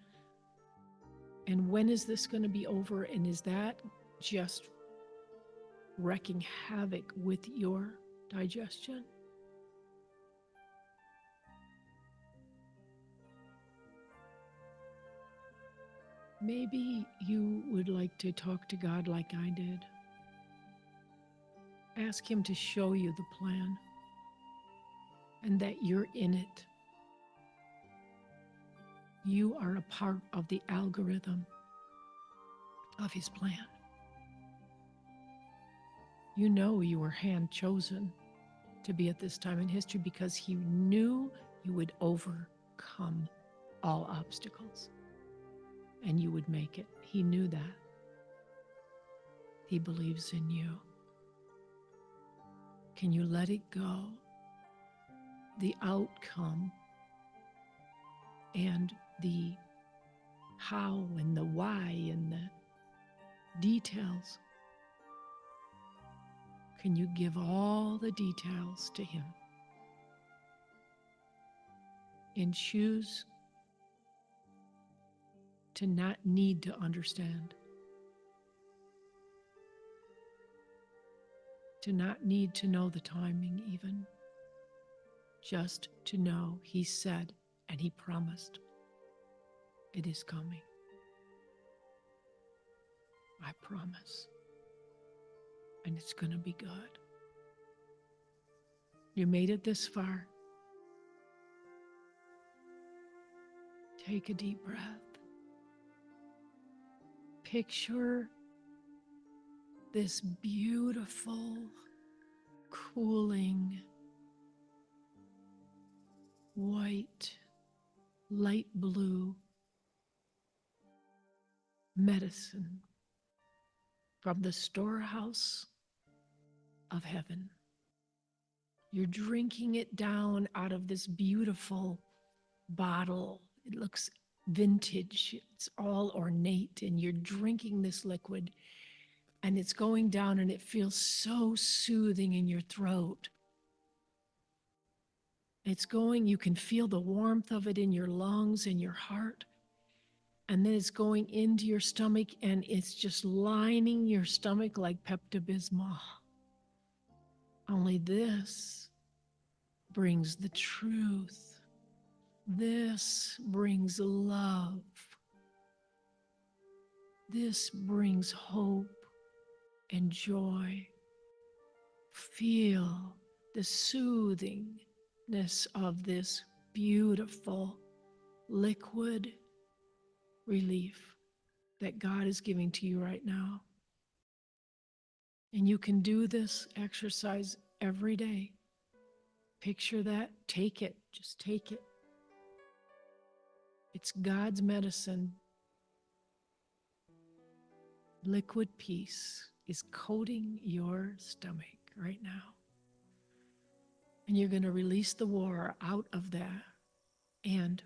And when is this going to be over? And is that just wreaking havoc with your digestion? Maybe you would like to talk to God like I did. Ask Him to show you the plan and that you're in it. You are a part of the algorithm of His plan. You know you were hand chosen to be at this time in history because He knew you would overcome all obstacles and you would make it. He knew that. He believes in you. Can you let it go? The outcome and the how and the why and the details. Can you give all the details to Him and choose to not need to understand, to not need to know the timing even, just to know He said and He promised it is coming. I promise. And it's going to be good. You made it this far. Take a deep breath. Picture this beautiful, cooling, white, light blue medicine from the storehouse of heaven. You're drinking it down out of this beautiful bottle. It looks vintage. It's all ornate, and you're drinking this liquid, and it's going down, and it feels so soothing in your throat. It's going, you can feel the warmth of it in your lungs and your heart. And then it's going into your stomach, and it's just lining your stomach like Pepto-Bismol. Only this brings the truth. This brings love. This brings hope and joy. Feel the soothingness of this beautiful liquid relief that God is giving to you right now. And you can do this exercise every day. Picture that, take it, just take it. It's God's medicine. Liquid peace is coating your stomach right now. And you're going to release the war out of that. And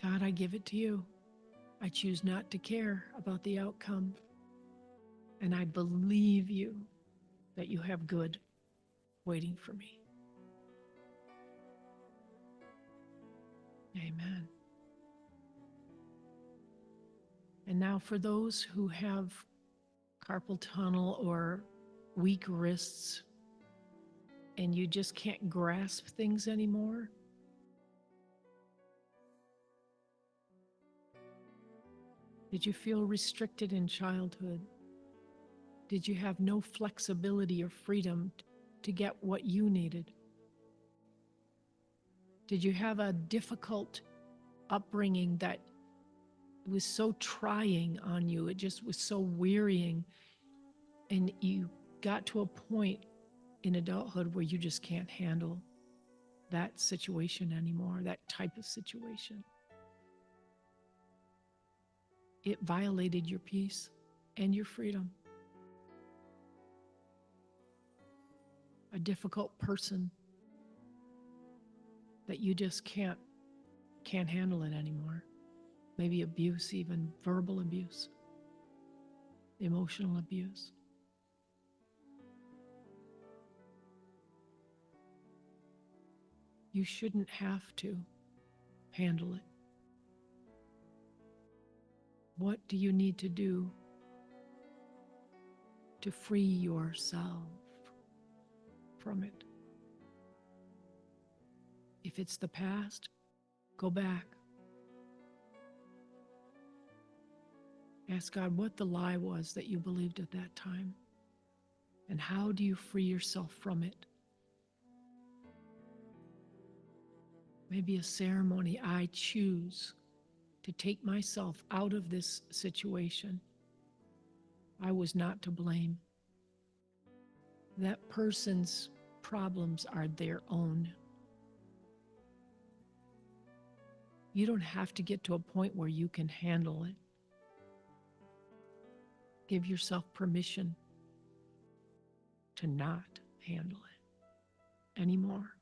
God, I give it to you. I choose not to care about the outcome. And I believe you that you have good waiting for me. Amen. And now for those who have carpal tunnel or weak wrists and you just can't grasp things anymore, Did you feel restricted in childhood? Did you have no flexibility or freedom to get what you needed? Did you have a difficult upbringing that was so trying on you? It just was so wearying, and you got to a point in adulthood where you just can't handle that situation anymore, that type of situation. It violated your peace and your freedom. A difficult person that you just can't handle it anymore. Maybe abuse, even verbal abuse, emotional abuse. You shouldn't have to handle it. What do you need to do to free yourself from it? If it's the past, go back. Ask God what the lie was that you believed at that time, and how do you free yourself from it? Maybe a ceremony. I choose to take myself out of this situation. I was not to blame. That person's problems are their own. You don't have to get to a point where you can handle it. Give yourself permission to not handle it anymore.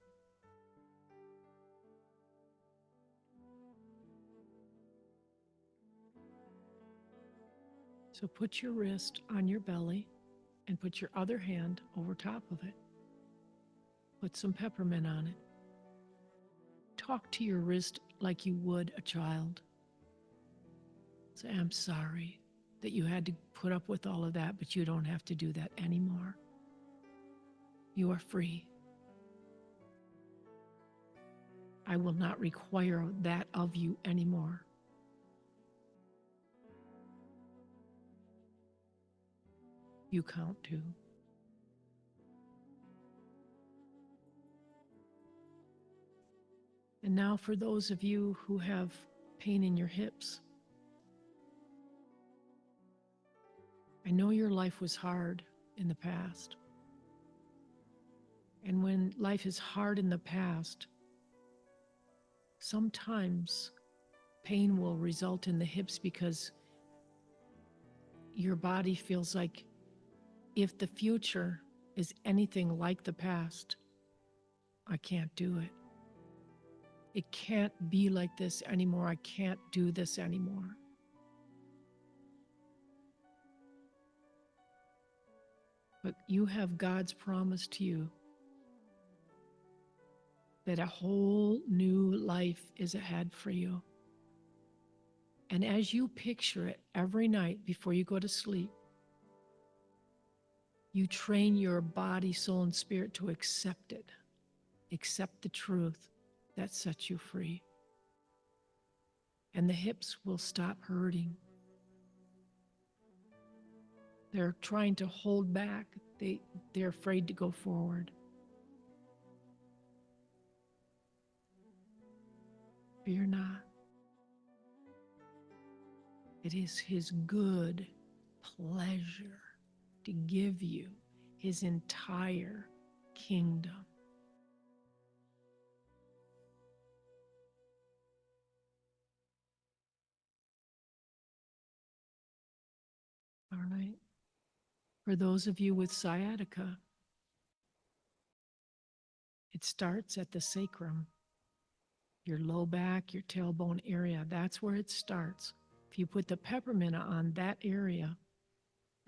So put your wrist on your belly and put your other hand over top of it. Put some peppermint on it. Talk to your wrist like you would a child. Say, I'm sorry that you had to put up with all of that, but you don't have to do that anymore. You are free. I will not require that of you anymore. You count too. And now for those of you who have pain in your hips, I know your life was hard in the past. And when life is hard in the past, sometimes pain will result in the hips because your body feels like if the future is anything like the past, I can't do it. It can't be like this anymore. I can't do this anymore. But you have God's promise to you that a whole new life is ahead for you. And as you picture it every night before you go to sleep, you train your body, soul, and spirit to accept it. Accept the truth that sets you free. And the hips will stop hurting. They're trying to hold back. They're afraid to go forward. Fear not. It is His good pleasure to give you His entire kingdom. All right. For those of you with sciatica, it starts at the sacrum, your low back, your tailbone area. That's where it starts. If you put the peppermint on that area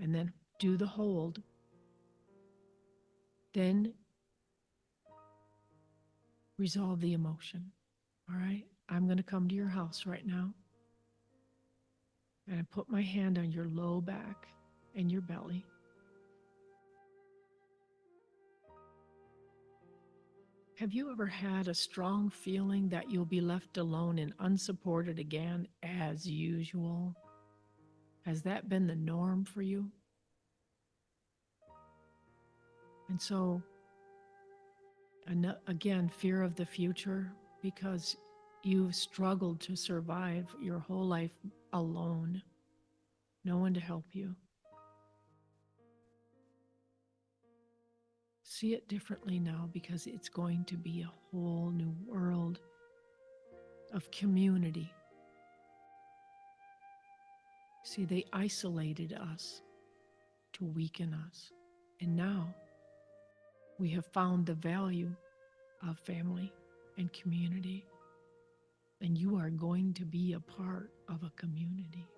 and then do the hold, then resolve the emotion. All right? I'm going to come to your house right now. And I put my hand on your low back and your belly. Have you ever had a strong feeling that you'll be left alone and unsupported again as usual? Has that been the norm for you? And so, again, fear of the future, because you've struggled to survive your whole life alone, no one to help you. See it differently now, because it's going to be a whole new world of community. See, they isolated us to weaken us. And now we have found the value of family and community. And you are going to be a part of a community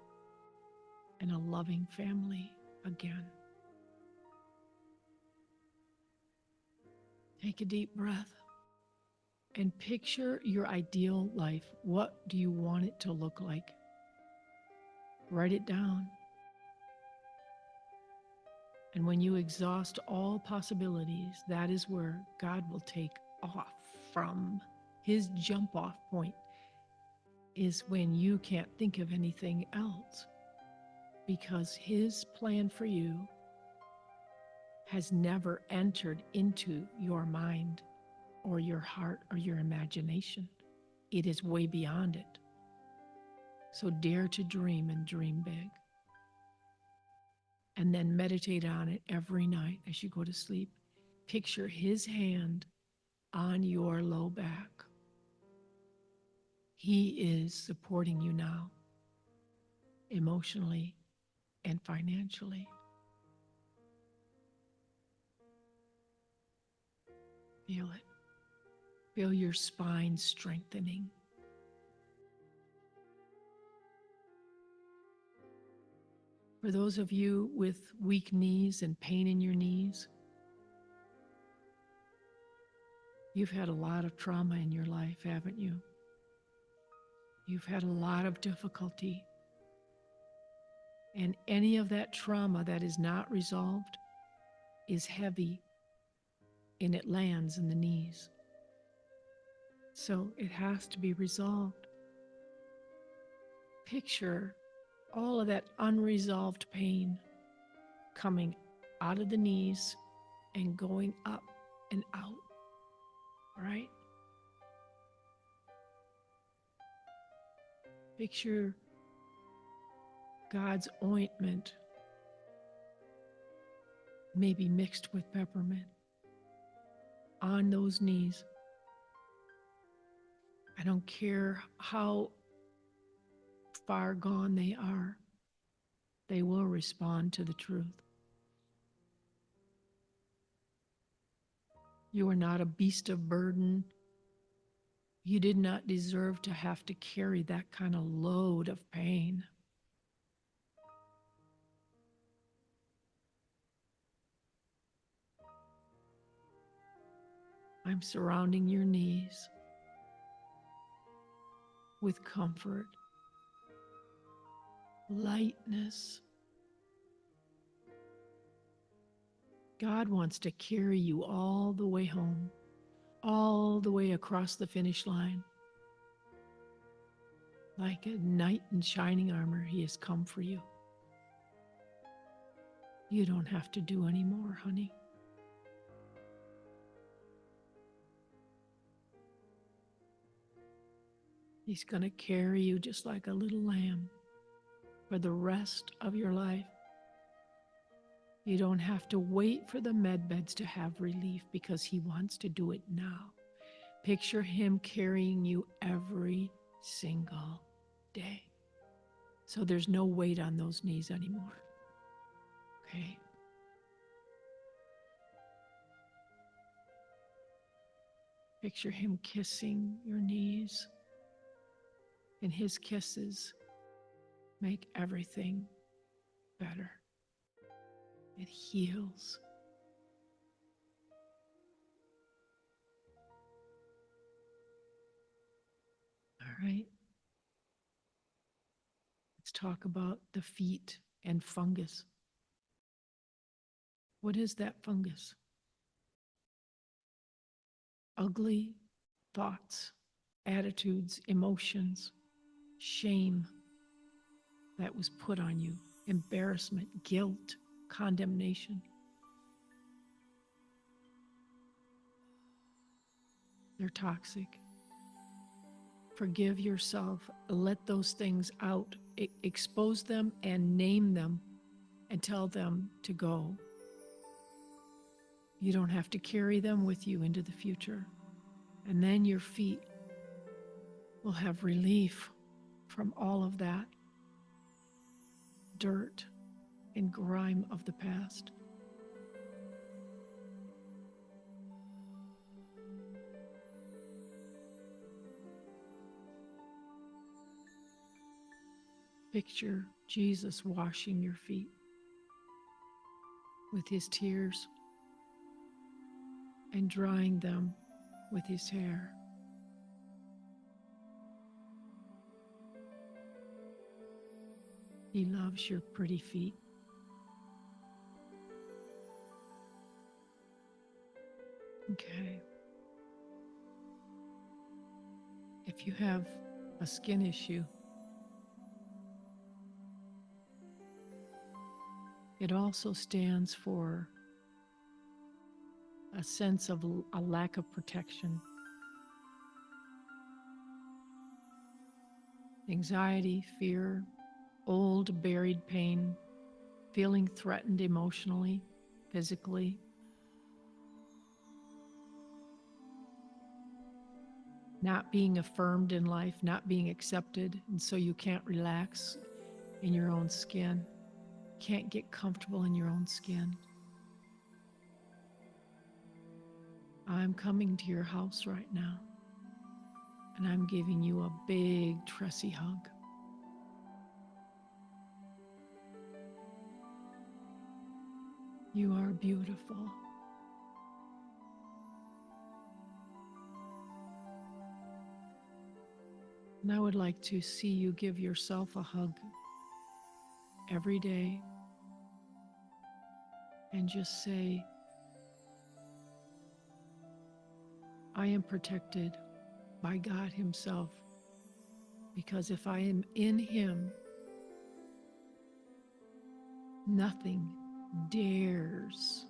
and a loving family again. Take a deep breath and picture your ideal life. What do you want it to look like? Write it down. And when you exhaust all possibilities, that is where God will take off from. His jump off point is when you can't think of anything else, because his plan for you has never entered into your mind or your heart or your imagination. It is way beyond it. So dare to dream and dream big. And then meditate on it every night as you go to sleep. Picture his hand on your low back. He is supporting you now, emotionally and financially. Feel it. Feel your spine strengthening. For those of you with weak knees and pain in your knees, you've had a lot of trauma in your life, haven't you? You've had a lot of difficulty. And any of that trauma that is not resolved is heavy, and it lands in the knees. So it has to be resolved. Picture all of that unresolved pain coming out of the knees and going up and out, right? Picture God's ointment, maybe mixed with peppermint, on those knees. I don't care how far gone they are, they will respond to the truth. You are not a beast of burden. You did not deserve to have to carry that kind of load of pain. I'm surrounding your knees with comfort, lightness. God wants to carry you all the way home, all the way across the finish line. Like a knight in shining armor, he has come for you. You don't have to do any more, honey. He's going to carry you just like a little lamb for the rest of your life. You don't have to wait for the med beds to have relief, because he wants to do it now. Picture him carrying you every single day. So there's no weight on those knees anymore. Okay? Picture him kissing your knees, and his kisses make everything better. It heals. All right. Let's talk about the feet and fungus. What is that fungus? Ugly thoughts, attitudes, emotions, shame that was put on you embarrassment, guilt, condemnation. They're toxic. Forgive yourself. Let those things out. Expose them and name them and tell them to go. You don't have to carry them with you into the future. And then your feet will have relief from all of that dirt and grime of the past. Picture Jesus washing your feet with his tears and drying them with his hair. He loves your pretty feet. Okay. If you have a skin issue, it also stands for a sense of a lack of protection. Anxiety, fear, old buried pain, feeling threatened emotionally, physically. Not being affirmed in life, not being accepted, and so you can't relax in your own skin, can't get comfortable in your own skin. I'm coming to your house right now, and I'm giving you a big Tressy hug. You are beautiful. And I would like to see you give yourself a hug every day and just say, I am protected by God Himself, because if I am in Him, nothing dares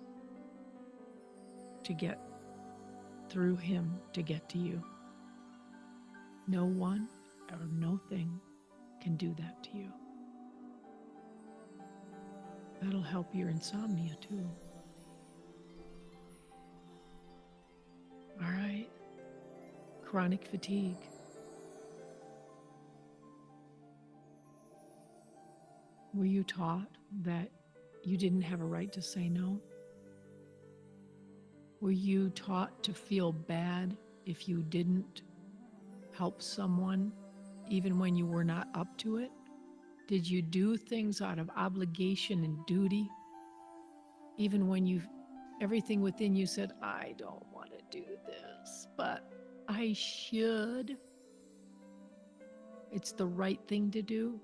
to get through Him to get to you. No one or no thing can do that to you. That'll help your insomnia too. All right. Chronic fatigue. Were you taught that you didn't have a right to say no? Were you taught to feel bad if you didn't help someone, even when you were not up to it? Did you do things out of obligation and duty, even when everything within you said, I don't want to do this, but I should? It's the right thing to do.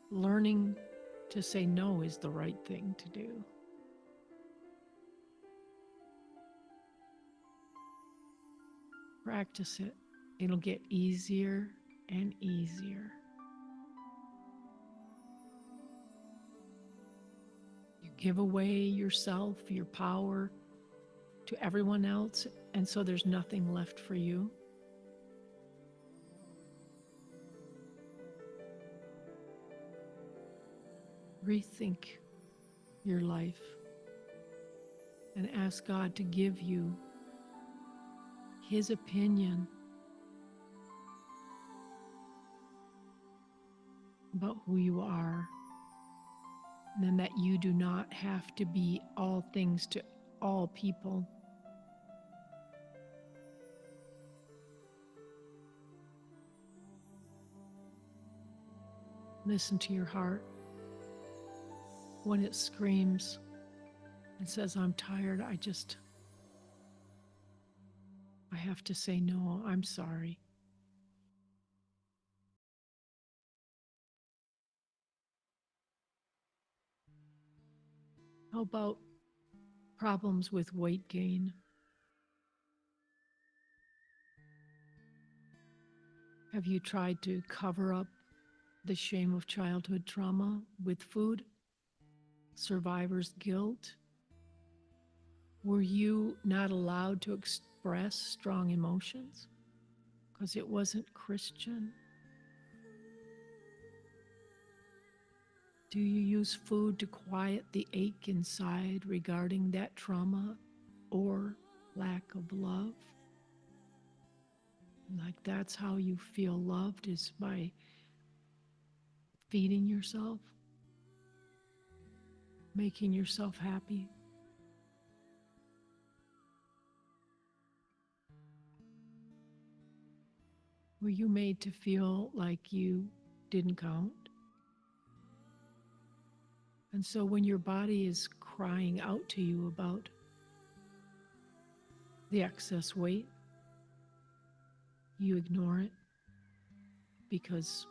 Learning to say no is the right thing to do. Practice it. It'll get easier and easier. You give away yourself, your power to everyone else, and so there's nothing left for you. Rethink your life and ask God to give you His opinion about who you are, and that you do not have to be all things to all people. Listen to your heart when it screams and says, I'm tired, I have to say no, I'm sorry. How about problems with weight gain? Have you tried to cover up the shame of childhood trauma with food, survivor's guilt? Were you not allowed to express strong emotions because it wasn't Christian? Do you use food to quiet the ache inside regarding that trauma or lack of love? Like that's how you feel loved, is by feeding yourself, making yourself happy. Were you made to feel like you didn't count? And so when your body is crying out to you about the excess weight, you ignore it because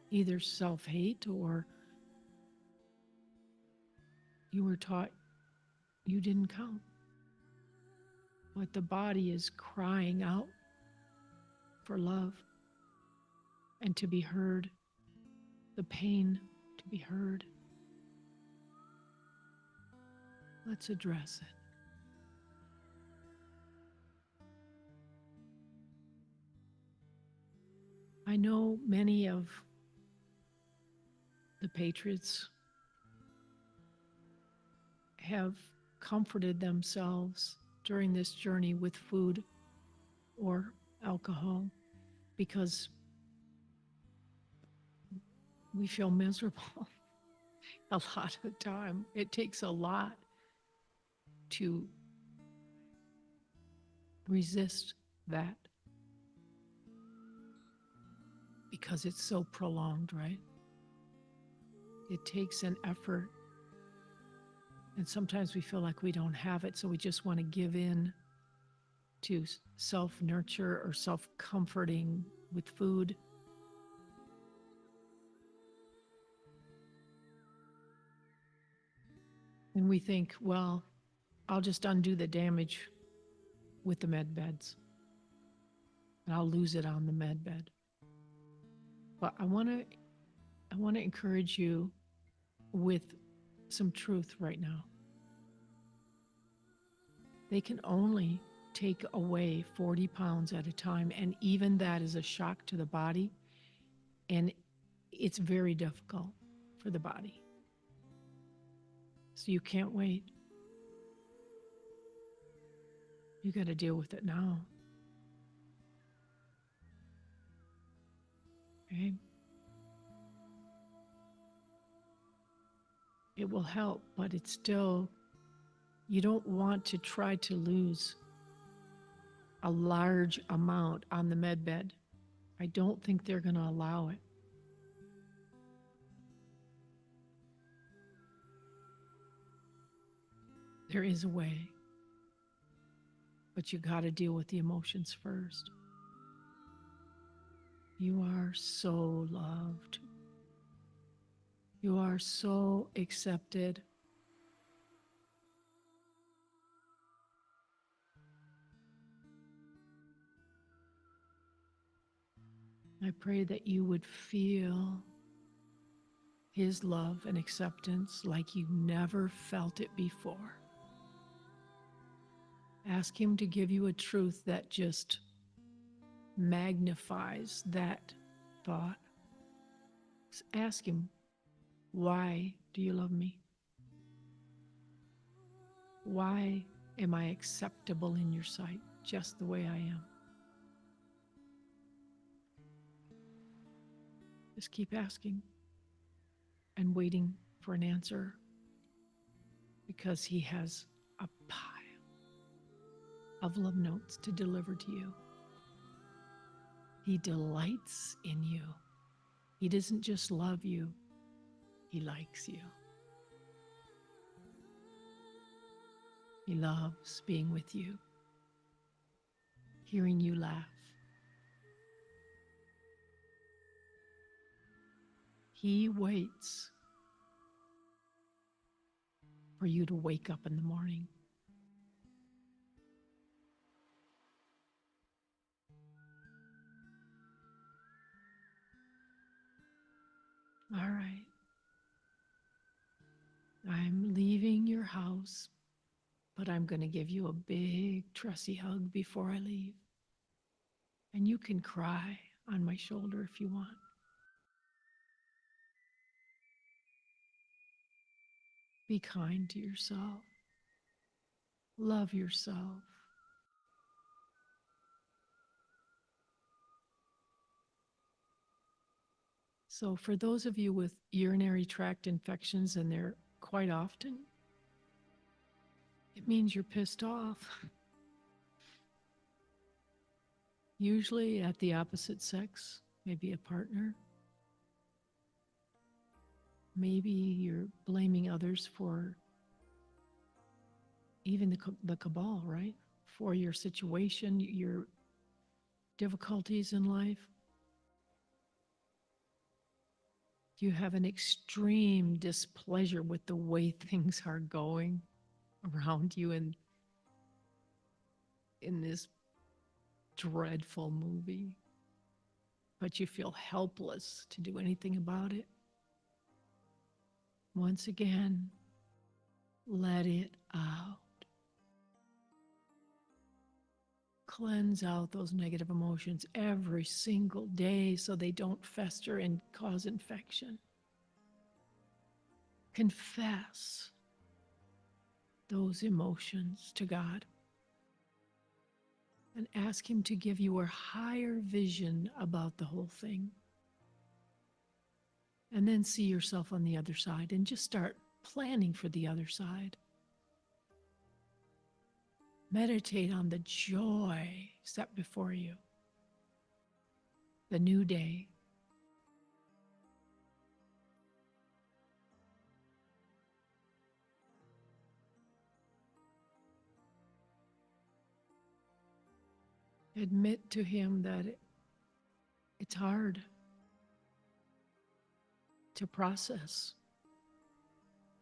either self-hate or you were taught you didn't count. But the body is crying out for love and to be heard, the pain to be heard. Let's address it. I know many of the patriots have comforted themselves during this journey with food or alcohol because we feel miserable a lot of the time. It takes a lot to resist that because it's so prolonged, right? It takes an effort. And sometimes we feel like we don't have it, so we just want to give in to self-nurture or self-comforting with food. And we think, well, I'll just undo the damage with the med beds, and I'll lose it on the med bed. But I want to encourage you with some truth right now. They can only take away 40 pounds at a time, and even that is a shock to the body, and it's very difficult for the body. So you can't wait. You got to deal with it now. Okay? It will help, but it's still, you don't want to try to lose a large amount on the med bed. I don't think they're going to allow it. There is a way, but you got to deal with the emotions first. You are so loved. You are so accepted. I pray that you would feel His love and acceptance like you never felt it before. Ask Him to give you a truth that just magnifies that thought. Ask Him, why do you love me? Why am I acceptable in your sight just the way I am? Just keep asking and waiting for an answer, because He has a pile of love notes to deliver to you. He delights in you. He doesn't just love you, He likes you. He loves being with you, hearing you laugh. He waits for you to wake up in the morning. All right. I'm leaving your house, but I'm going to give you a big Tressy hug before I leave. And you can cry on my shoulder if you want. Be kind to yourself. Love yourself. So for those of you with urinary tract infections, and they're quite often, it means you're pissed off. Usually at the opposite sex, maybe a partner. Maybe you're blaming others for even the cabal, right? For your situation, your difficulties in life. You have an extreme displeasure with the way things are going around you in this dreadful movie, but you feel helpless to do anything about it. Once again, let it out. Cleanse out those negative emotions every single day so they don't fester and cause infection. Confess those emotions to God and ask Him to give you a higher vision about the whole thing. And then see yourself on the other side and just start planning for the other side. Meditate on the joy set before you, the new day. Admit to Him that it's hard to process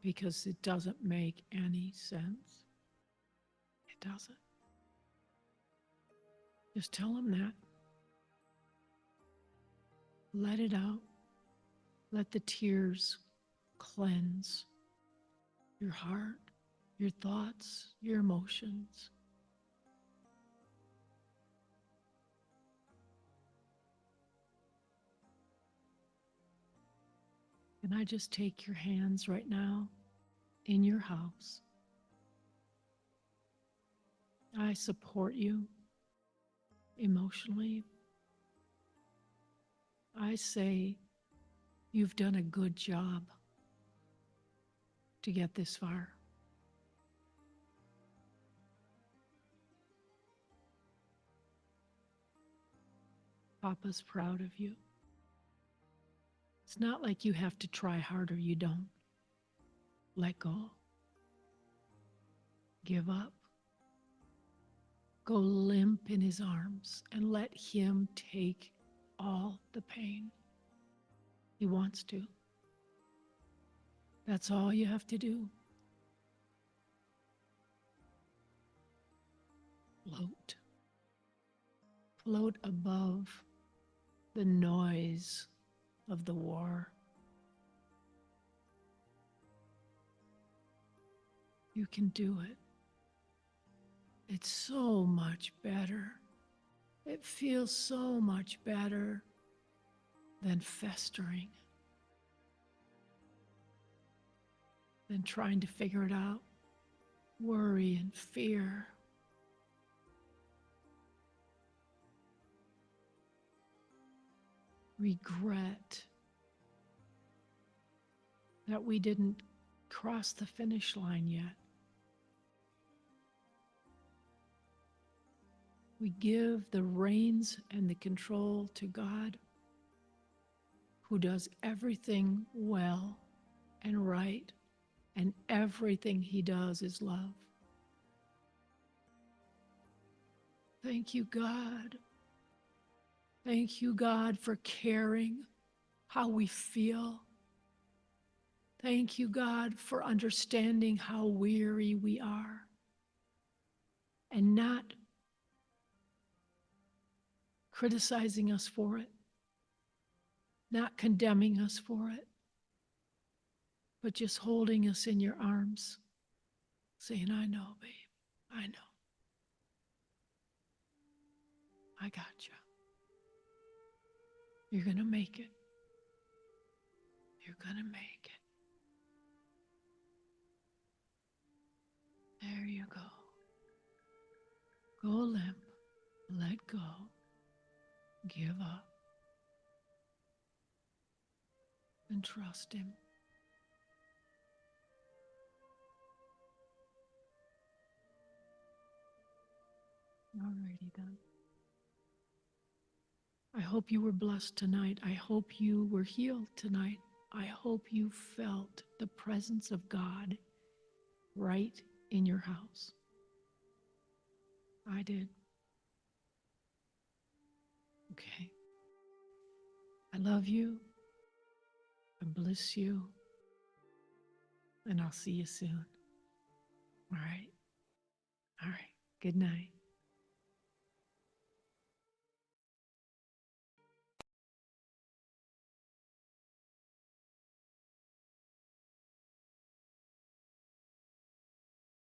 because it doesn't make any sense. It doesn't. Just tell Him that. Let it out. Let the tears cleanse your heart, your thoughts, your emotions. And I just take your hands right now in your house. I support you emotionally. I say you've done a good job to get this far. Papa's proud of you. It's not like you have to try harder. You don't. Let go. Give up. Go limp in His arms and let Him take all the pain. He wants to. That's all you have to do. Float. Float above the noise of the war. You can do it. It's so much better. It feels so much better than festering, than trying to figure it out. Worry and fear. Regret that we didn't cross the finish line yet. We give the reins and the control to God, who does everything well and right, and everything He does is love. Thank you, God. Thank you, God, for caring how we feel. Thank you, God, for understanding how weary we are and not criticizing us for it, not condemning us for it, but just holding us in your arms, saying, I know, babe, I know. I got you. You're going to make it. You're going to make it. There you go. Go limp. Let go. Give up. And trust him. Alrighty then. I hope you were blessed tonight. I hope you were healed tonight. I hope you felt the presence of God right in your house. I did. Okay. I love you. I bless you. And I'll see you soon. All right. All right. Good night.